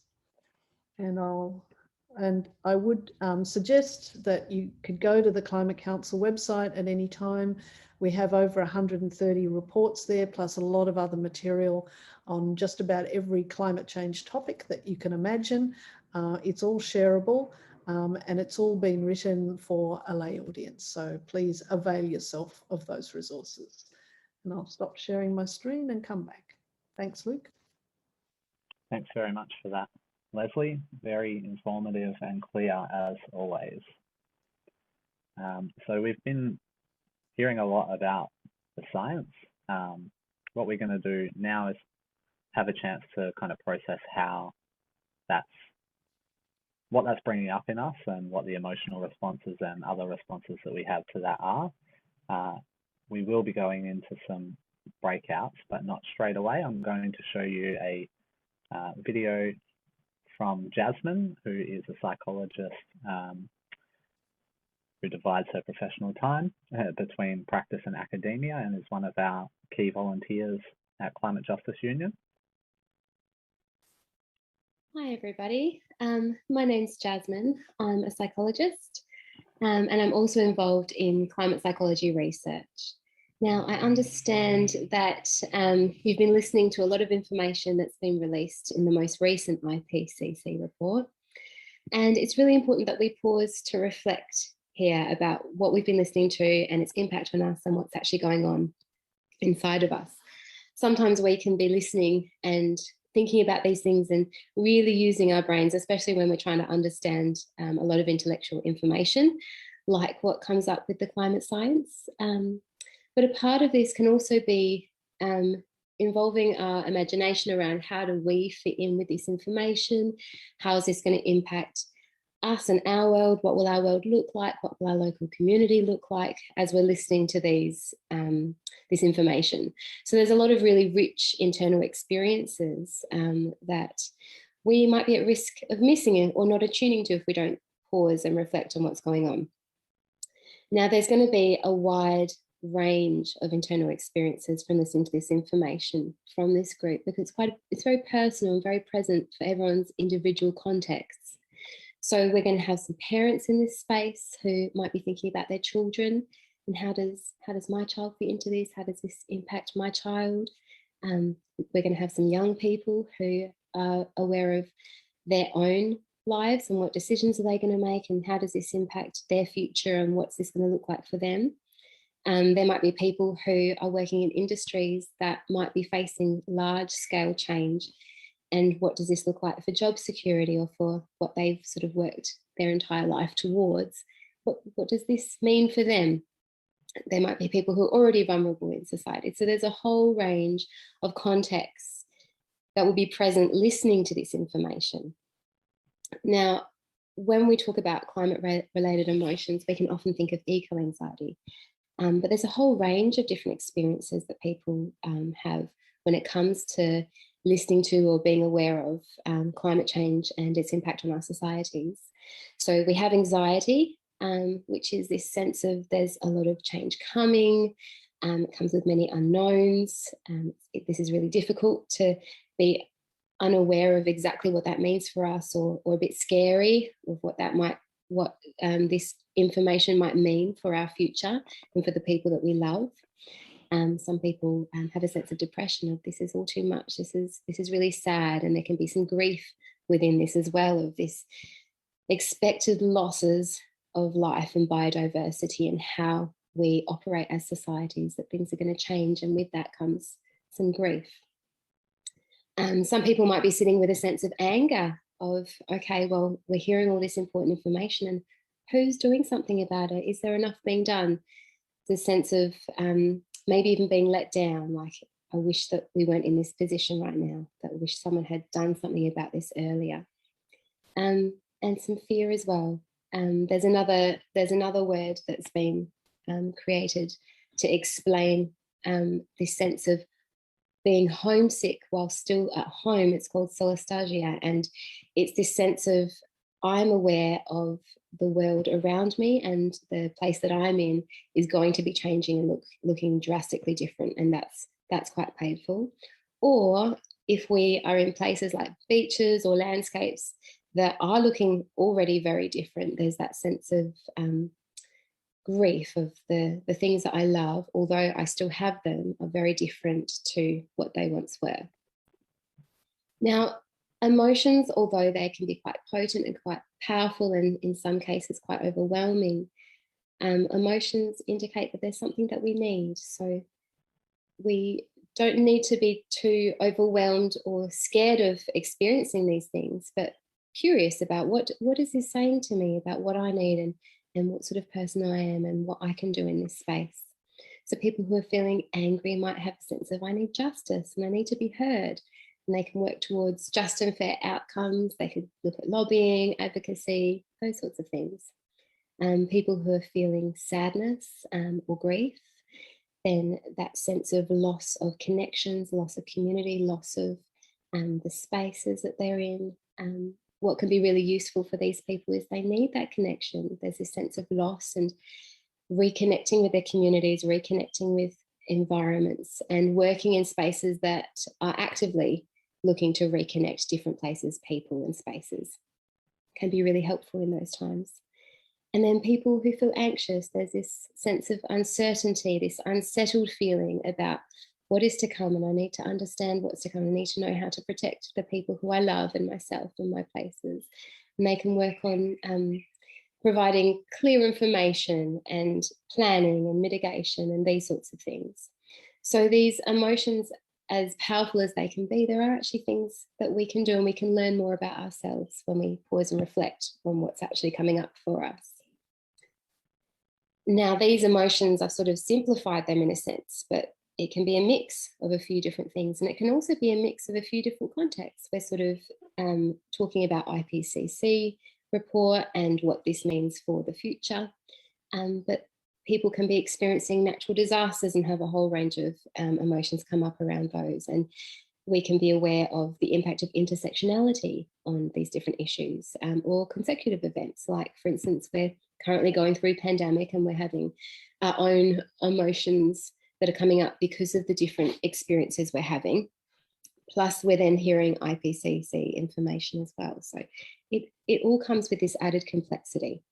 And I would suggest that you could go to the Climate Council website at any time. We have over 130 reports there, plus a lot of other material on just about every climate change topic that you can imagine. It's all shareable, and it's all been written for a lay audience. So please avail yourself of those resources. And I'll stop sharing my screen and come back. Thanks, Luke. Thanks very much for that, Leslie. Very informative and clear as always. So we've been hearing a lot about the science. What we're going to do now is have a chance to kind of process what that's bringing up in us and what the emotional responses and other responses that we have to that are. We will be going into some breakouts, but not straight away. I'm going to show you a video from Jasmine, who is a psychologist who divides her professional time between practice and academia, and is one of our key volunteers at Climate Justice Union. Hi everybody, my name's Jasmine. I'm a psychologist and I'm also involved in climate psychology research. Now, I understand that you've been listening to a lot of information that's been released in the most recent IPCC report, and it's really important that we pause to reflect here about what we've been listening to and its impact on us and what's actually going on inside of us. sometimes we can be listening and thinking about these things and really using our brains, especially when we're trying to understand a lot of intellectual information, like what comes up with the climate science. But a part of this can also be involving our imagination around how do we fit in with this information? How is this going to impact us and our world? What will our world look like? What will our local community look like as we're listening to these this information? So there's a lot of really rich internal experiences that we might be at risk of missing it or not attuning to if we don't pause and reflect on what's going on. Now, there's going to be a wide range of internal experiences from listening to this information from this group, because it's very personal and very present for everyone's individual contexts. So we're going to have some parents in this space who might be thinking about their children and how does my child fit into this? How does this impact my child? We're going to have some young people who are aware of their own lives and what decisions are they going to make and how does this impact their future and what's this going to look like for them. There might be people who are working in industries that might be facing large scale change. And what does this look like for job security or for what they've sort of worked their entire life towards? What does this mean for them? There might be people who are already vulnerable in society. So there's a whole range of contexts that will be present listening to this information. Now, when we talk about climate-related emotions, we can often think of eco-anxiety. But there's a whole range of different experiences that people have when it comes to listening to or being aware of climate change and its impact on our societies. So we have anxiety, which is this sense of there's a lot of change coming. It comes with many unknowns. This is really difficult to be unaware of exactly what that means for us, or a bit scary of what this information might mean for our future and for the people that we love. Some people have a sense of depression of this is all too much, this is really sad, and there can be some grief within this as well, of this expected losses of life and biodiversity and how we operate as societies, that things are going to change, and with that comes some grief. Some people might be sitting with a sense of anger of, okay, well, we're hearing all this important information and who's doing something about it? Is there enough being done? The sense of maybe even being let down, like, I wish that we weren't in this position right now, that I wish someone had done something about this earlier. And some fear as well. There's another word that's been created to explain this sense of being homesick while still at home. It's called solastalgia, and it's this sense of I'm aware of the world around me and the place that I'm in is going to be changing and looking drastically different, and that's quite painful. Or if we are in places like beaches or landscapes that are looking already very different, there's that sense of grief of the things that I love, although I still have them, are very different to what they once were. Now, emotions, although they can be quite potent and quite powerful and in some cases quite overwhelming, emotions indicate that there's something that we need. So we don't need to be too overwhelmed or scared of experiencing these things, but curious about what is this saying to me about what I need and what sort of person I am and what I can do in this space. So people who are feeling angry might have a sense of I need justice and I need to be heard, and they can work towards just and fair outcomes. They could look at lobbying, advocacy, those sorts of things. People who are feeling sadness or grief, then that sense of loss of connections, loss of community, loss of the spaces that they're in. What can be really useful for these people is they need that connection. There's this sense of loss and reconnecting with their communities, reconnecting with environments, and working in spaces that are actively looking to reconnect different places, people and spaces can be really helpful in those times. And then people who feel anxious, there's this sense of uncertainty, this unsettled feeling about what is to come, and I need to understand what's to come. I need to know how to protect the people who I love and myself and my places. And they can work on providing clear information and planning and mitigation and these sorts of things. So these emotions as powerful as they can be, there are actually things that we can do, and we can learn more about ourselves when we pause and reflect on what's actually coming up for us. Now, these emotions, I've sort of simplified them in a sense, but it can be a mix of a few different things, and it can also be a mix of a few different contexts. We're sort of talking about IPCC report and what this means for the future, but people can be experiencing natural disasters and have a whole range of emotions come up around those. And we can be aware of the impact of intersectionality on these different issues, or consecutive events. Like, for instance, we're currently going through pandemic and we're having our own emotions that are coming up because of the different experiences we're having. Plus, we're then hearing IPCC information as well. So it all comes with this added complexity.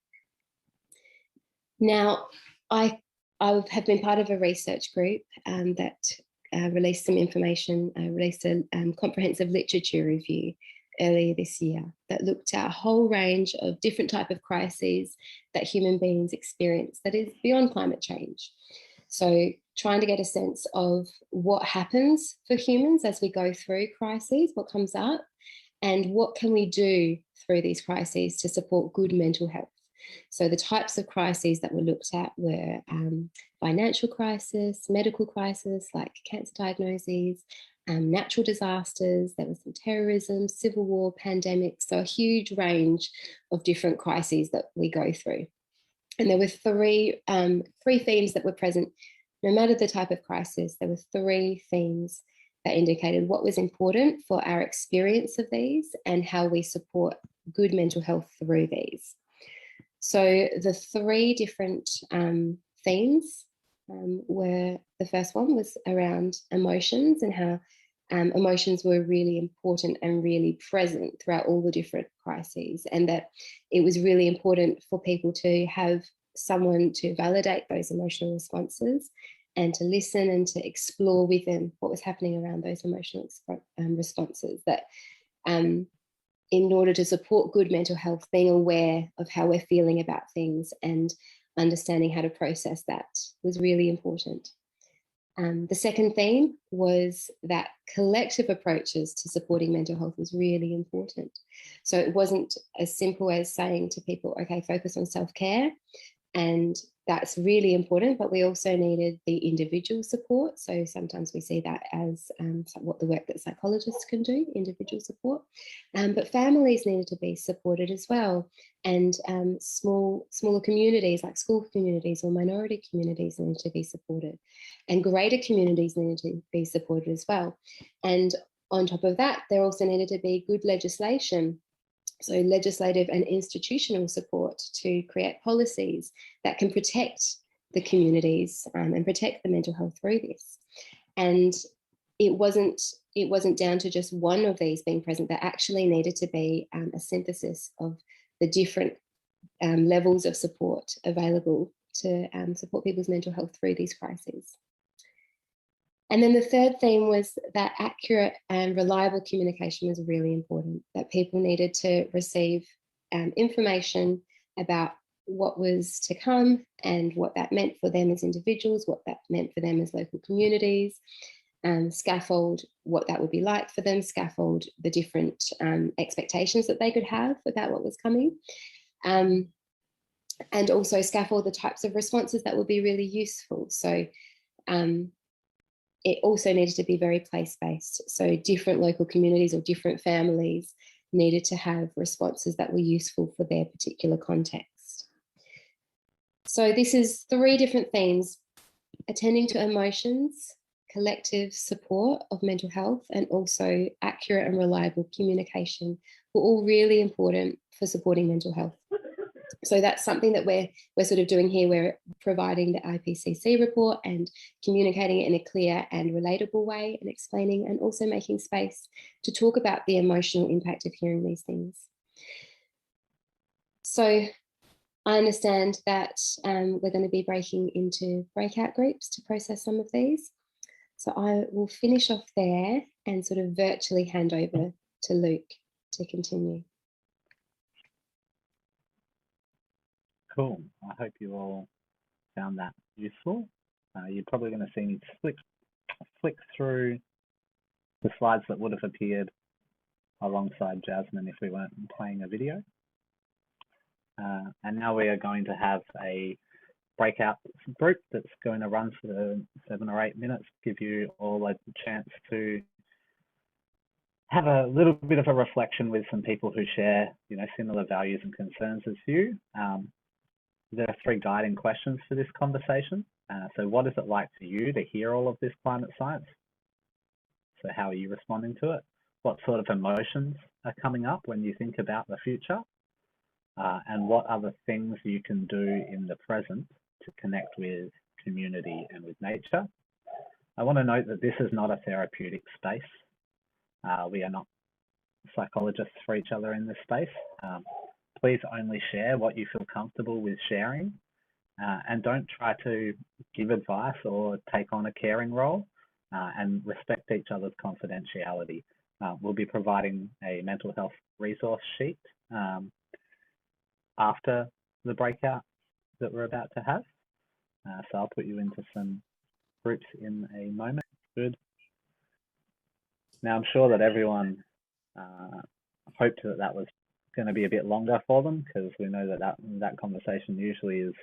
Now, I have been part of a research group that released some information, released a comprehensive literature review earlier this year that looked at a whole range of different types of crises that human beings experience that is beyond climate change. So trying to get a sense of what happens for humans as we go through crises, what comes up, and what can we do through these crises to support good mental health. So the types of crises that were looked at were financial crisis, medical crisis like cancer diagnoses, natural disasters, there was some terrorism, civil war, pandemics, so a huge range of different crises that we go through. And there were three themes that were present. No matter the type of crisis, there were three themes that indicated what was important for our experience of these and how we support good mental health through these. So the three different themes were, the first one was around emotions and how emotions were really important and really present throughout all the different crises, and that it was really important for people to have someone to validate those emotional responses and to listen and to explore with them what was happening around those emotional responses, that in order to support good mental health, being aware of how we're feeling about things and understanding how to process that was really important. The second theme was that collective approaches to supporting mental health was really important. So it wasn't as simple as saying to people, okay, focus on self-care, and that's really important, but we also needed the individual support. So sometimes we see that as what the work that psychologists can do, individual support, but families needed to be supported as well. And smaller communities like school communities or minority communities needed to be supported, and greater communities needed to be supported as well. And on top of that, there also needed to be good legislation. So legislative and institutional support to create policies that can protect the communities and protect the mental health through this. And it wasn't down to just one of these being present. There actually needed to be a synthesis of the different levels of support available to support people's mental health through these crises. And then the third theme was that accurate and reliable communication was really important, that people needed to receive information about what was to come and what that meant for them as individuals, what that meant for them as local communities, scaffold what that would be like for them, scaffold the different expectations that they could have about what was coming, and also scaffold the types of responses that would be really useful. So it also needed to be very place-based. So different local communities or different families needed to have responses that were useful for their particular context. So this is three different themes: attending to emotions, collective support of mental health, and also accurate and reliable communication were all really important for supporting mental health. So that's something that we're sort of doing here. We're providing the IPCC report and communicating it in a clear and relatable way, and explaining and also making space to talk about the emotional impact of hearing these things. So I understand that we're going to be breaking into breakout groups to process some of these. So I will finish off there and sort of virtually hand over to Luke to continue. Cool. I hope you all found that useful. You're probably going to see me flick through the slides that would have appeared alongside Jasmine if we weren't playing a video. And now we are going to have a breakout group that's going to run for 7 or 8 minutes, give you all a chance to have a little bit of a reflection with some people who share, you know, similar values and concerns as you. There are 3 guiding questions for this conversation. So what is it like for you to hear all of this climate science? So how are you responding to it? What sort of emotions are coming up when you think about the future? And what other things you can do in the present to connect with community and with nature? I want to note that this is not a therapeutic space. We are not psychologists for each other in this space. Please only share what you feel comfortable with sharing, and don't try to give advice or take on a caring role, and respect each other's confidentiality. We'll be providing a mental health resource sheet after the breakout that we're about to have. So I'll put you into some groups in a moment. Good. Now I'm sure that everyone hoped that that was going to be a bit longer for them, because we know that that conversation usually is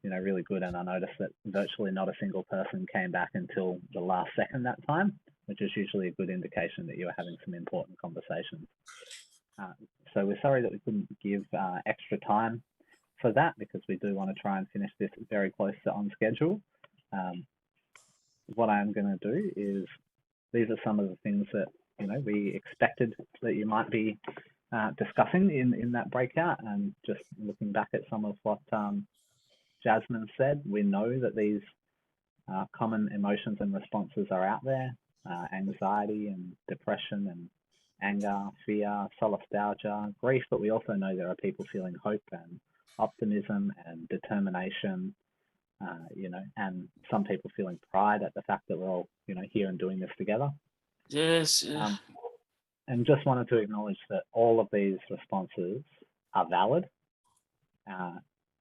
you know, really good, and I noticed that virtually not a single person came back until the last second that time, which is usually a good indication that you were having some important conversations. So we're sorry that we couldn't give extra time for that, because we do want to try and finish this very close to on schedule. What I am going to do is, these are some of the things that, you know, we expected that you might be discussing in that breakout, and just looking back at some of what Jasmine said, we know that these common emotions and responses are out there: anxiety and depression and anger, fear, solastalgia, grief, but we also know there are people feeling hope and optimism and determination, you know, and some people feeling pride at the fact that we're all, you know, here and doing this together. Yes. And just wanted to acknowledge that all of these responses are valid.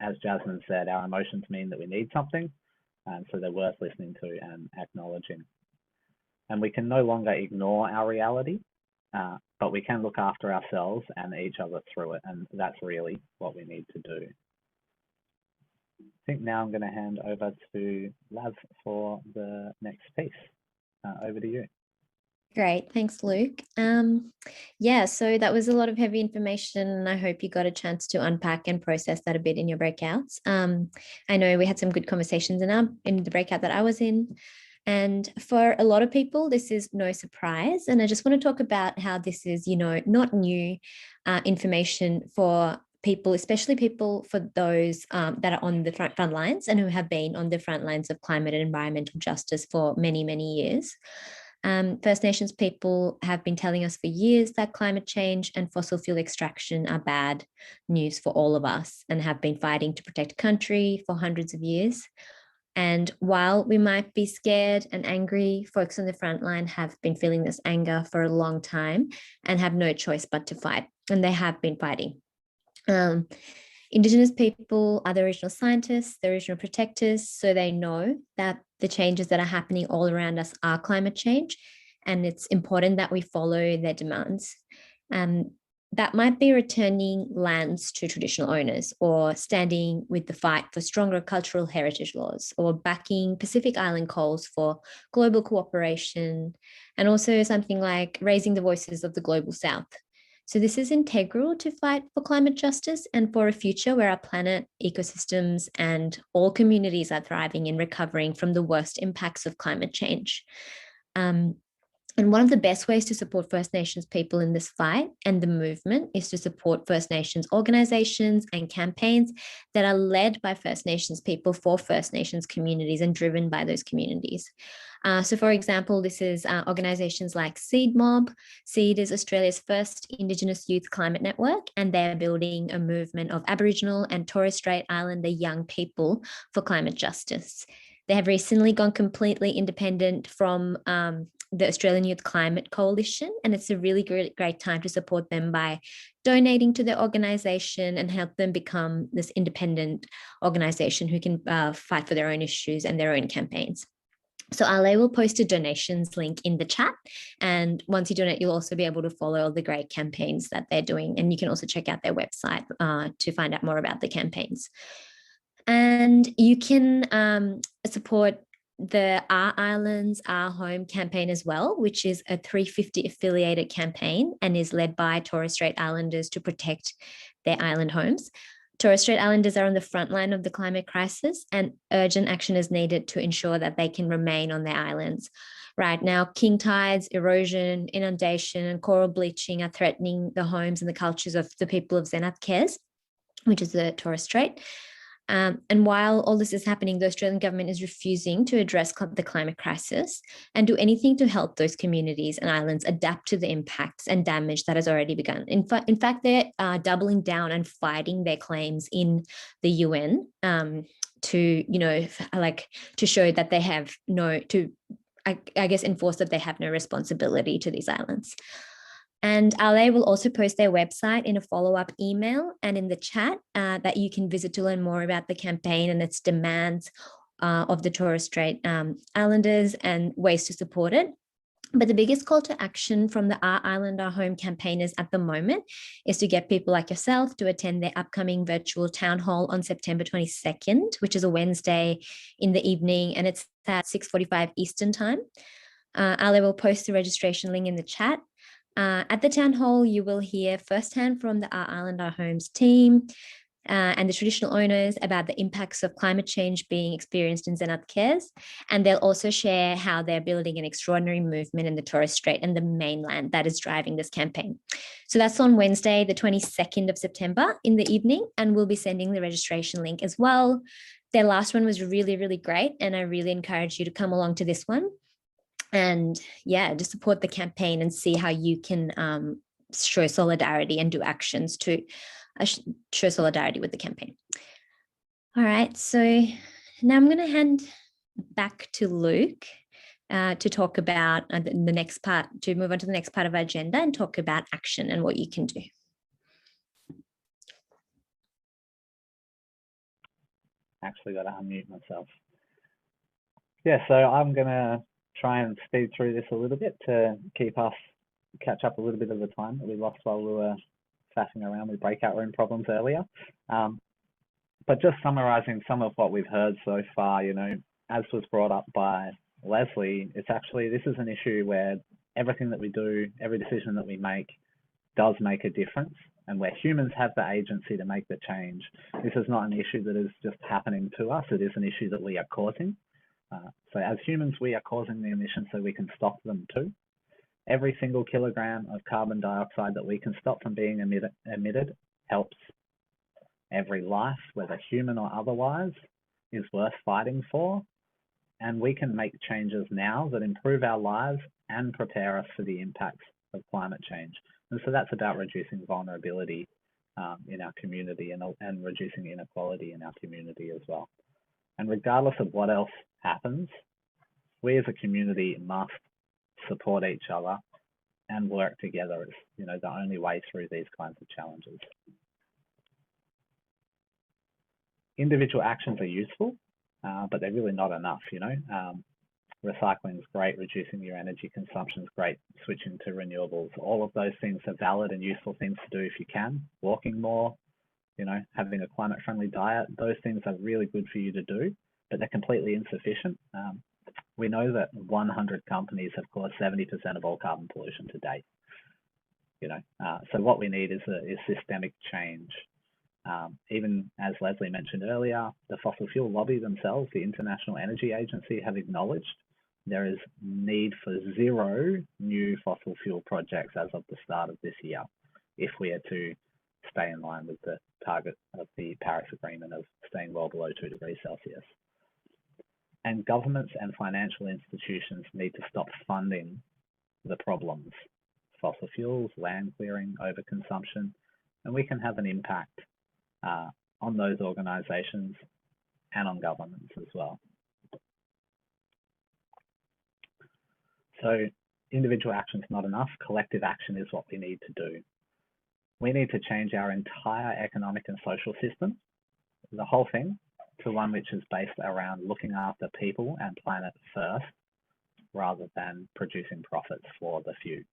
As Jasmine said, our emotions mean that we need something, and so they're worth listening to and acknowledging. And we can no longer ignore our reality, but we can look after ourselves and each other through it, and that's really what we need to do. I think now I'm going to hand over to Lav for the next piece. Over to you. Great, thanks, Luke. Yeah, so that was a lot of heavy information, and I hope you got a chance to unpack and process that a bit in your breakouts. I know we had some good conversations in the breakout that I was in, and for a lot of people, this is no surprise. And I just want to talk about how this is, you know, not new information for people, especially people for those that are on the front lines and who have been on the front lines of climate and environmental justice for many, many years. First Nations people have been telling us for years that climate change and fossil fuel extraction are bad news for all of us, and have been fighting to protect country for hundreds of years. And while we might be scared and angry, folks on the front line have been feeling this anger for a long time and have no choice but to fight. And they have been fighting. Indigenous people are the original scientists, the original protectors, so they know that the changes that are happening all around us are climate change, and it's important that we follow their demands. That might be returning lands to traditional owners, or standing with the fight for stronger cultural heritage laws, or backing Pacific Island calls for global cooperation, and also something like raising the voices of the global South. So this is integral to fight for climate justice and for a future where our planet, ecosystems, and all communities are thriving and recovering from the worst impacts of climate change. And one of the best ways to support First Nations people in this fight and the movement is to support First Nations organizations and campaigns that are led by First Nations people for First Nations communities and driven by those communities. So for example, this is organizations like Seed Mob. Seed is Australia's first Indigenous youth climate network, and they're building a movement of Aboriginal and Torres Strait Islander young people for climate justice. They have recently gone completely independent from the Australian Youth Climate Coalition, and it's a really great time to support them by donating to their organisation and help them become this independent organisation who can fight for their own issues and their own campaigns. So Ale will post a donations link in the chat. And once you donate, you'll also be able to follow all the great campaigns that they're doing. And you can also check out their website to find out more about the campaigns. And you can support the Our Islands, Our Home campaign as well, which is a 350 affiliated campaign and is led by Torres Strait Islanders to protect their island homes. Torres Strait Islanders are on the front line of the climate crisis, and urgent action is needed to ensure that they can remain on their islands. Right now, king tides, erosion, inundation, and coral bleaching are threatening the homes and the cultures of the people of Zenith Cares, which is the Torres Strait. And while all this is happening, the Australian government is refusing to address the climate crisis and do anything to help those communities and islands adapt to the impacts and damage that has already begun. In fact, they're doubling down and fighting their claims in the UN to, to show that they have I guess, enforce that they have no responsibility to these islands. And Ale will also post their website in a follow-up email and in the chat that you can visit to learn more about the campaign and its demands of the Torres Strait Islanders and ways to support it. But the biggest call to action from the Our Island, Our Home campaigners at the moment is to get people like yourself to attend their upcoming virtual town hall on September 22nd, which is a Wednesday in the evening, and it's at 6:45 Eastern time. Ale will post the registration link in the chat. At the town hall, you will hear firsthand from the Our Island, Our Homes team and the traditional owners about the impacts of climate change being experienced in Zenith Cares. And they'll also share how they're building an extraordinary movement in the Torres Strait and the mainland that is driving this campaign. So that's on Wednesday, the 22nd of September in the evening, and we'll be sending the registration link as well. Their last one was really, really great, and I really encourage you to come along to this one. And yeah, just support the campaign and see how you can show solidarity and do actions to show solidarity with the campaign. All right, so now I'm going to hand back to Luke to talk about the next part, to move on to the next part of our agenda and talk about action and what you can do. Actually got to unmute myself. Yeah, so I'm going to try and speed through this a little bit to catch up a little bit of the time that we lost while we were faffing around with breakout room problems earlier. But just summarizing some of what we've heard so far, as was brought up by Leslie, this is an issue where everything that we do, every decision that we make does make a difference, and where humans have the agency to make the change. This is not an issue that is just happening to us, it is an issue that we are causing. So as humans, we are causing the emissions so we can stop them too. Every single kilogram of carbon dioxide that we can stop from being emitted helps. Every life, whether human or otherwise, is worth fighting for. And we can make changes now that improve our lives and prepare us for the impacts of climate change. And so that's about reducing vulnerability in our community and reducing inequality in our community as well. And regardless of what else happens, we as a community must support each other and work together as the only way through these kinds of challenges. Individual actions are useful, but they're really not enough. Recycling is great, reducing your energy consumption is great, switching to renewables. All of those things are valid and useful things to do if you can. Walking more, having a climate-friendly diet, those things are really good for you to do, but they're completely insufficient. We know that 100 companies have caused 70% of all carbon pollution to date. So what we need is systemic change. Even as Leslie mentioned earlier, the fossil fuel lobby themselves, the International Energy Agency, have acknowledged there is need for 0 new fossil fuel projects as of the start of this year, if we are to stay in line with the target of the Paris Agreement of staying well below 2 degrees Celsius. And governments and financial institutions need to stop funding the problems, fossil fuels, land clearing, overconsumption, and we can have an impact on those organizations and on governments as well. So individual action is not enough. Collective action is what we need to do. We need to change our entire economic and social system, the whole thing, to one which is based around looking after people and planet first rather than producing profits for the few.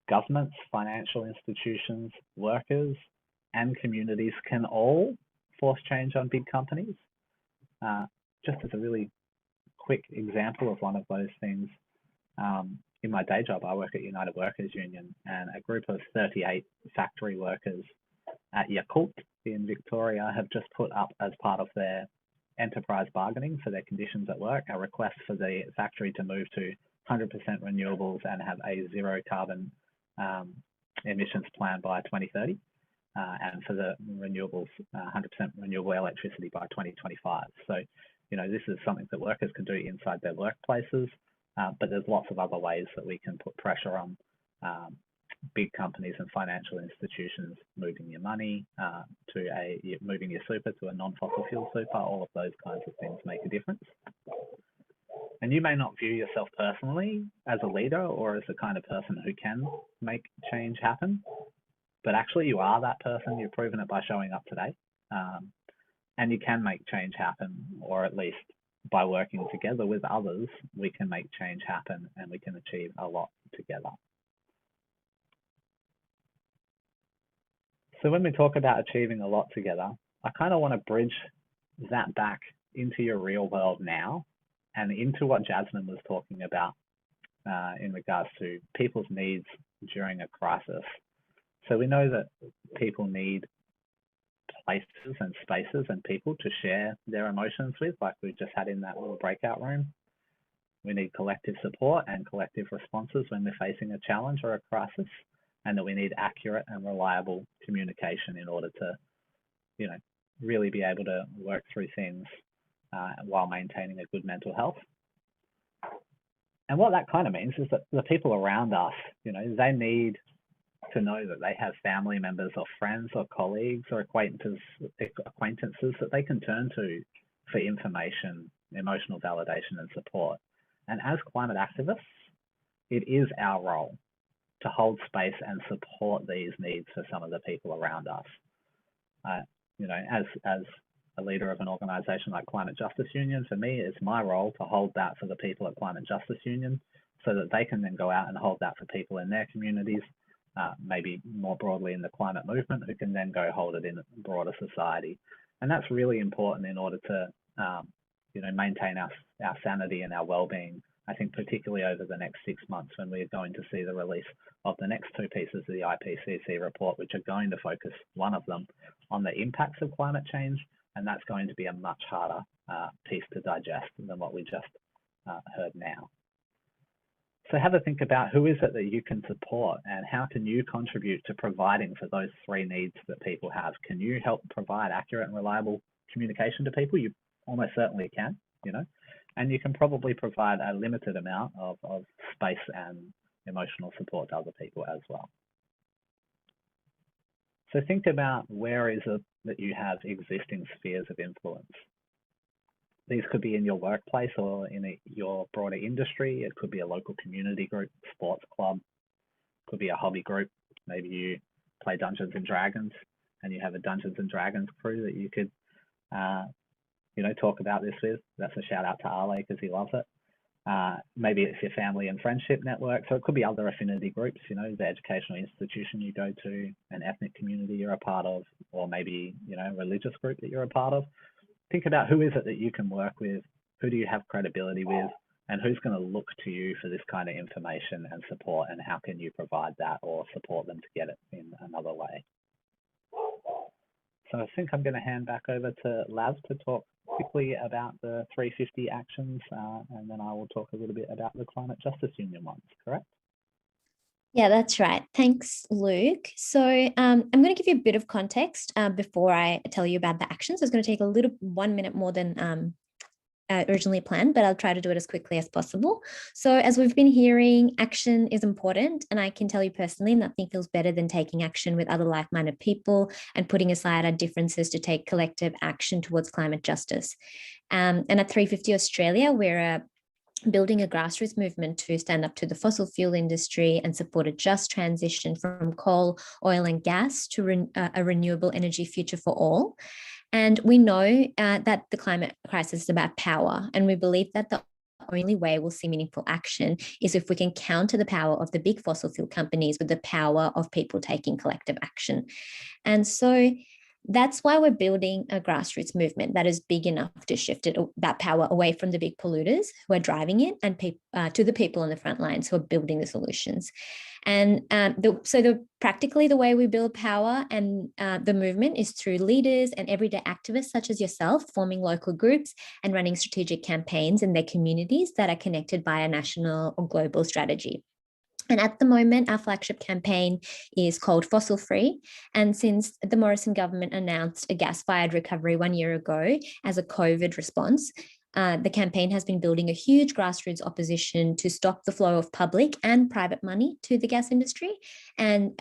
Governments, financial institutions, workers, and communities can all force change on big companies. Just as a really quick example of one of those things, in my day job, I work at United Workers Union, and a group of 38 factory workers at Yakult in Victoria have just put up, as part of their enterprise bargaining for their conditions at work, a request for the factory to move to 100% renewables and have a zero carbon emissions plan by 2030, and for the renewables, 100% renewable electricity by 2025. So, you know, this is something that workers can do inside their workplaces, but there's lots of other ways that we can put pressure on big companies and financial institutions moving your money moving your super to a non-fossil fuel super. All of those kinds of things make a difference. And you may not view yourself personally as a leader or as the kind of person who can make change happen, but actually you are that person. You've proven it by showing up today. And you can make change happen, or at least by working together with others, we can make change happen and we can achieve a lot together. So when we talk about achieving a lot together, I kind of want to bridge that back into your real world now and into what Jasmine was talking about in regards to people's needs during a crisis. So we know that people need places and spaces and people to share their emotions with, like we just had in that little breakout room. We need collective support and collective responses when we're facing a challenge or a crisis, and that we need accurate and reliable communication in order to, you know, really be able to work through things while maintaining a good mental health. And what that kind of means is that the people around us, you know, they need to know that they have family members or friends or colleagues or acquaintances that they can turn to for information, emotional validation and support. And as climate activists, it is our role to hold space and support these needs for some of the people around us. You know, as a leader of an organisation like Climate Justice Union, for me, it's my role to hold that for the people at Climate Justice Union so that they can then go out and hold that for people in their communities, maybe more broadly in the climate movement, who can then go hold it in broader society. And that's really important in order to, you know, maintain our sanity and our well-being. I think particularly over the next 6 months, when we're going to see the release of the next two pieces of the IPCC report, which are going to focus, one of them, on the impacts of climate change, and that's going to be a much harder piece to digest than what we just heard now. So have a think about who is it that you can support and how can you contribute to providing for those three needs that people have. Can you help provide accurate and reliable communication to people? You almost certainly can, you know, and you can probably provide a limited amount of space and emotional support to other people as well. So think about where is it that you have existing spheres of influence. These could be in your workplace or in your broader industry. It could be a local community group, sports club, could be a hobby group. Maybe you play Dungeons and Dragons and you have a Dungeons and Dragons crew that you could, you know, talk about this with. That's a shout out to Ale because he loves it. Maybe it's your family and friendship network. So it could be other affinity groups, you know, the educational institution you go to, an ethnic community you're a part of, or maybe, you know, a religious group that you're a part of. Think about who is it that you can work with, who do you have credibility with, and who's going to look to you for this kind of information and support, and how can you provide that or support them to get it in another way. So I think I'm going to hand back over to Laz to talk quickly about the 350 actions, and then I will talk a little bit about the Climate Justice Union ones, correct? Yeah, that's right. Thanks, Luke. So I'm going to give you a bit of context before I tell you about the actions. It's going to take a 1 minute more than originally planned, but I'll try to do it as quickly as possible. So as we've been hearing, action is important. And I can tell you personally, nothing feels better than taking action with other like-minded people and putting aside our differences to take collective action towards climate justice. And at 350 Australia, we're building a grassroots movement to stand up to the fossil fuel industry and support a just transition from coal, oil and gas to a renewable energy future for all. And we know that the climate crisis is about power, and we believe that the only way we'll see meaningful action is if we can counter the power of the big fossil fuel companies with the power of people taking collective action. And so that's why we're building a grassroots movement that is big enough to shift that power away from the big polluters who are driving it and to the people on the front lines who are building the solutions. And practically the way we build power and the movement is through leaders and everyday activists such as yourself, forming local groups and running strategic campaigns in their communities that are connected by a national or global strategy. And at the moment, our flagship campaign is called Fossil Free. And since the Morrison government announced a gas-fired recovery 1 year ago as a COVID response, the campaign has been building a huge grassroots opposition to stop the flow of public and private money to the gas industry. And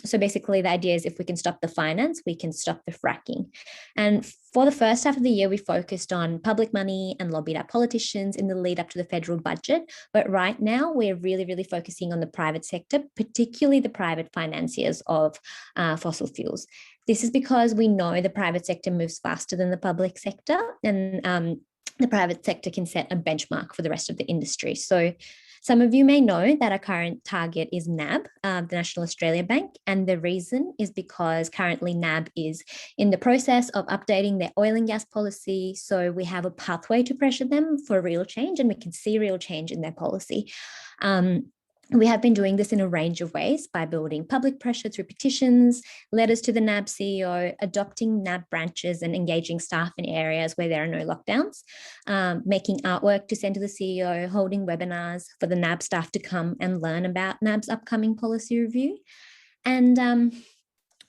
so basically the idea is if we can stop the finance, we can stop the fracking. And for the first half of the year, we focused on public money and lobbied our politicians in the lead up to the federal budget. But right now, we're really, really focusing on the private sector, particularly the private financiers of fossil fuels. This is because we know the private sector moves faster than the public sector, and the private sector can set a benchmark for the rest of the industry. So some of you may know that our current target is NAB, the National Australia Bank, and the reason is because currently NAB is in the process of updating their oil and gas policy. So we have a pathway to pressure them for real change, and we can see real change in their policy. We have been doing this in a range of ways by building public pressure through petitions, letters to the NAB CEO, adopting NAB branches and engaging staff in areas where there are no lockdowns, making artwork to send to the CEO, holding webinars for the NAB staff to come and learn about NAB's upcoming policy review. And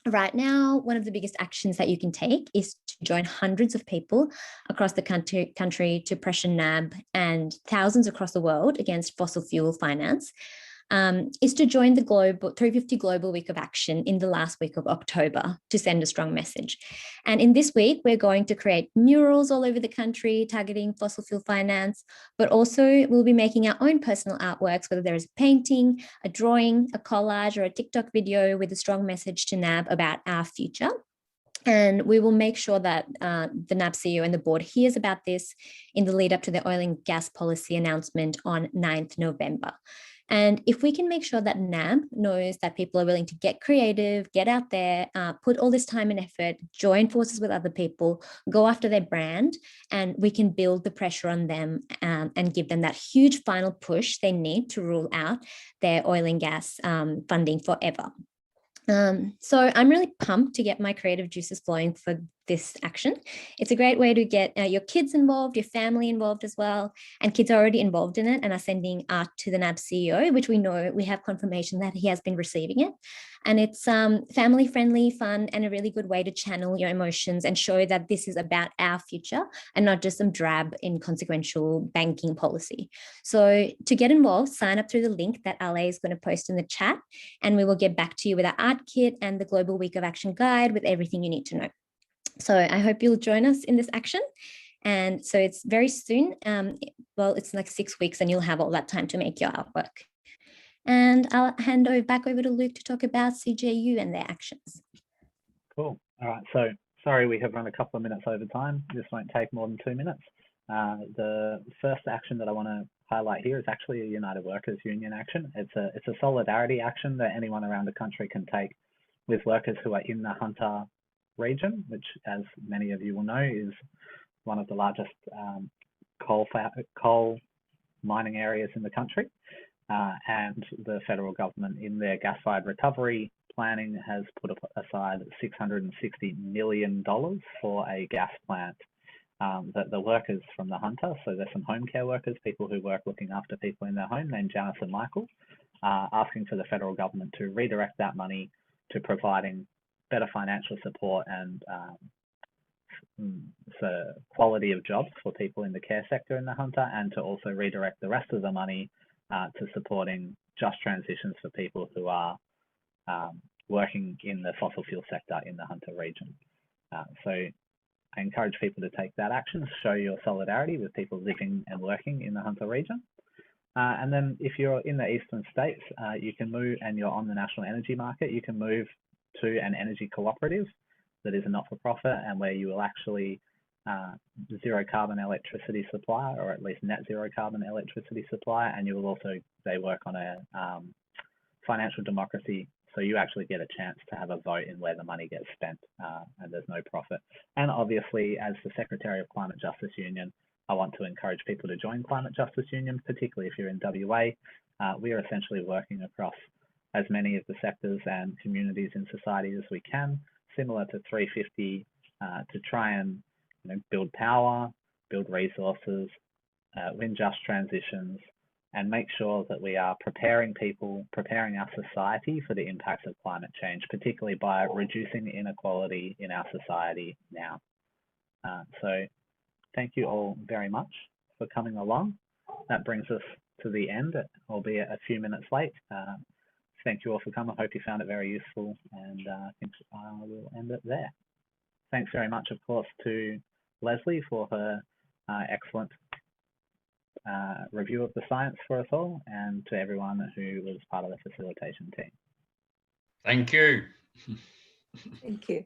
right now, one of the biggest actions that you can take is to join hundreds of people across the country to pressure NAB and thousands across the world against fossil fuel finance. Is to join the 350 Global Week of Action in the last week of October to send a strong message. And in this week, we're going to create murals all over the country targeting fossil fuel finance, but also we'll be making our own personal artworks, whether there is a painting, a drawing, a collage, or a TikTok video with a strong message to NAB about our future. And we will make sure that the NAB CEO and the board hears about this in the lead up to the oil and gas policy announcement on 9th November. And if we can make sure that NAB knows that people are willing to get creative, get out there, put all this time and effort, join forces with other people, go after their brand, and we can build the pressure on them and give them that huge final push they need to rule out their oil and gas funding forever. So I'm really pumped to get my creative juices flowing for this action. It's a great way to get your kids involved, your family involved as well. And kids are already involved in it and are sending art to the NAB CEO, which we know we have confirmation that he has been receiving it. And it's family friendly, fun, and a really good way to channel your emotions and show that this is about our future and not just some drab, inconsequential banking policy. So to get involved, sign up through the link that Ale is going to post in the chat, and we will get back to you with our art kit and the Global Week of Action guide with everything you need to know. So I hope you'll join us in this action. And so it's very soon. Well, it's like 6 weeks and you'll have all that time to make your artwork. And I'll hand back over to Luke to talk about CJU and their actions. Cool. All right. So sorry, we have run a couple of minutes over time. This won't take more than 2 minutes. The first action that I want to highlight here is actually a United Workers Union action. It's a solidarity action that anyone around the country can take with workers who are in the Hunter region, which, as many of you will know, is one of the largest coal mining areas in the country. And the federal government, in their gas-fired recovery planning, has put aside $660 million for a gas plant. That the workers from the Hunter, so there's some home care workers, people who work looking after people in their home, named Janice and Michael, asking for the federal government to redirect that money to providing better financial support and so quality of jobs for people in the care sector in the Hunter, and to also redirect the rest of the money to supporting just transitions for people who are working in the fossil fuel sector in the Hunter region. So I encourage people to take that action, show your solidarity with people living and working in the Hunter region. And then if you're in the eastern states, you can move, and you're on the national energy market, you can move to an energy cooperative that is a not-for-profit, and where you will actually zero carbon electricity supplier, or at least net zero carbon electricity supplier, and they work on a financial democracy, so you actually get a chance to have a vote in where the money gets spent, and there's no profit. And obviously, as the Secretary of Climate Justice Union, I want to encourage people to join Climate Justice Union, particularly if you're in WA. We are essentially working across as many of the sectors and communities in society as we can, similar to 350, to try and build power, build resources, win just transitions, and make sure that we are preparing our society for the impacts of climate change, particularly by reducing the inequality in our society now. So thank you all very much for coming along. That brings us to the end, albeit a few minutes late. Thank you all for coming. I hope you found it very useful, and I think I will end it there. Thanks very much, of course, to Lesley for her excellent review of the science for us all, and to everyone who was part of the facilitation team. Thank you. Thank you.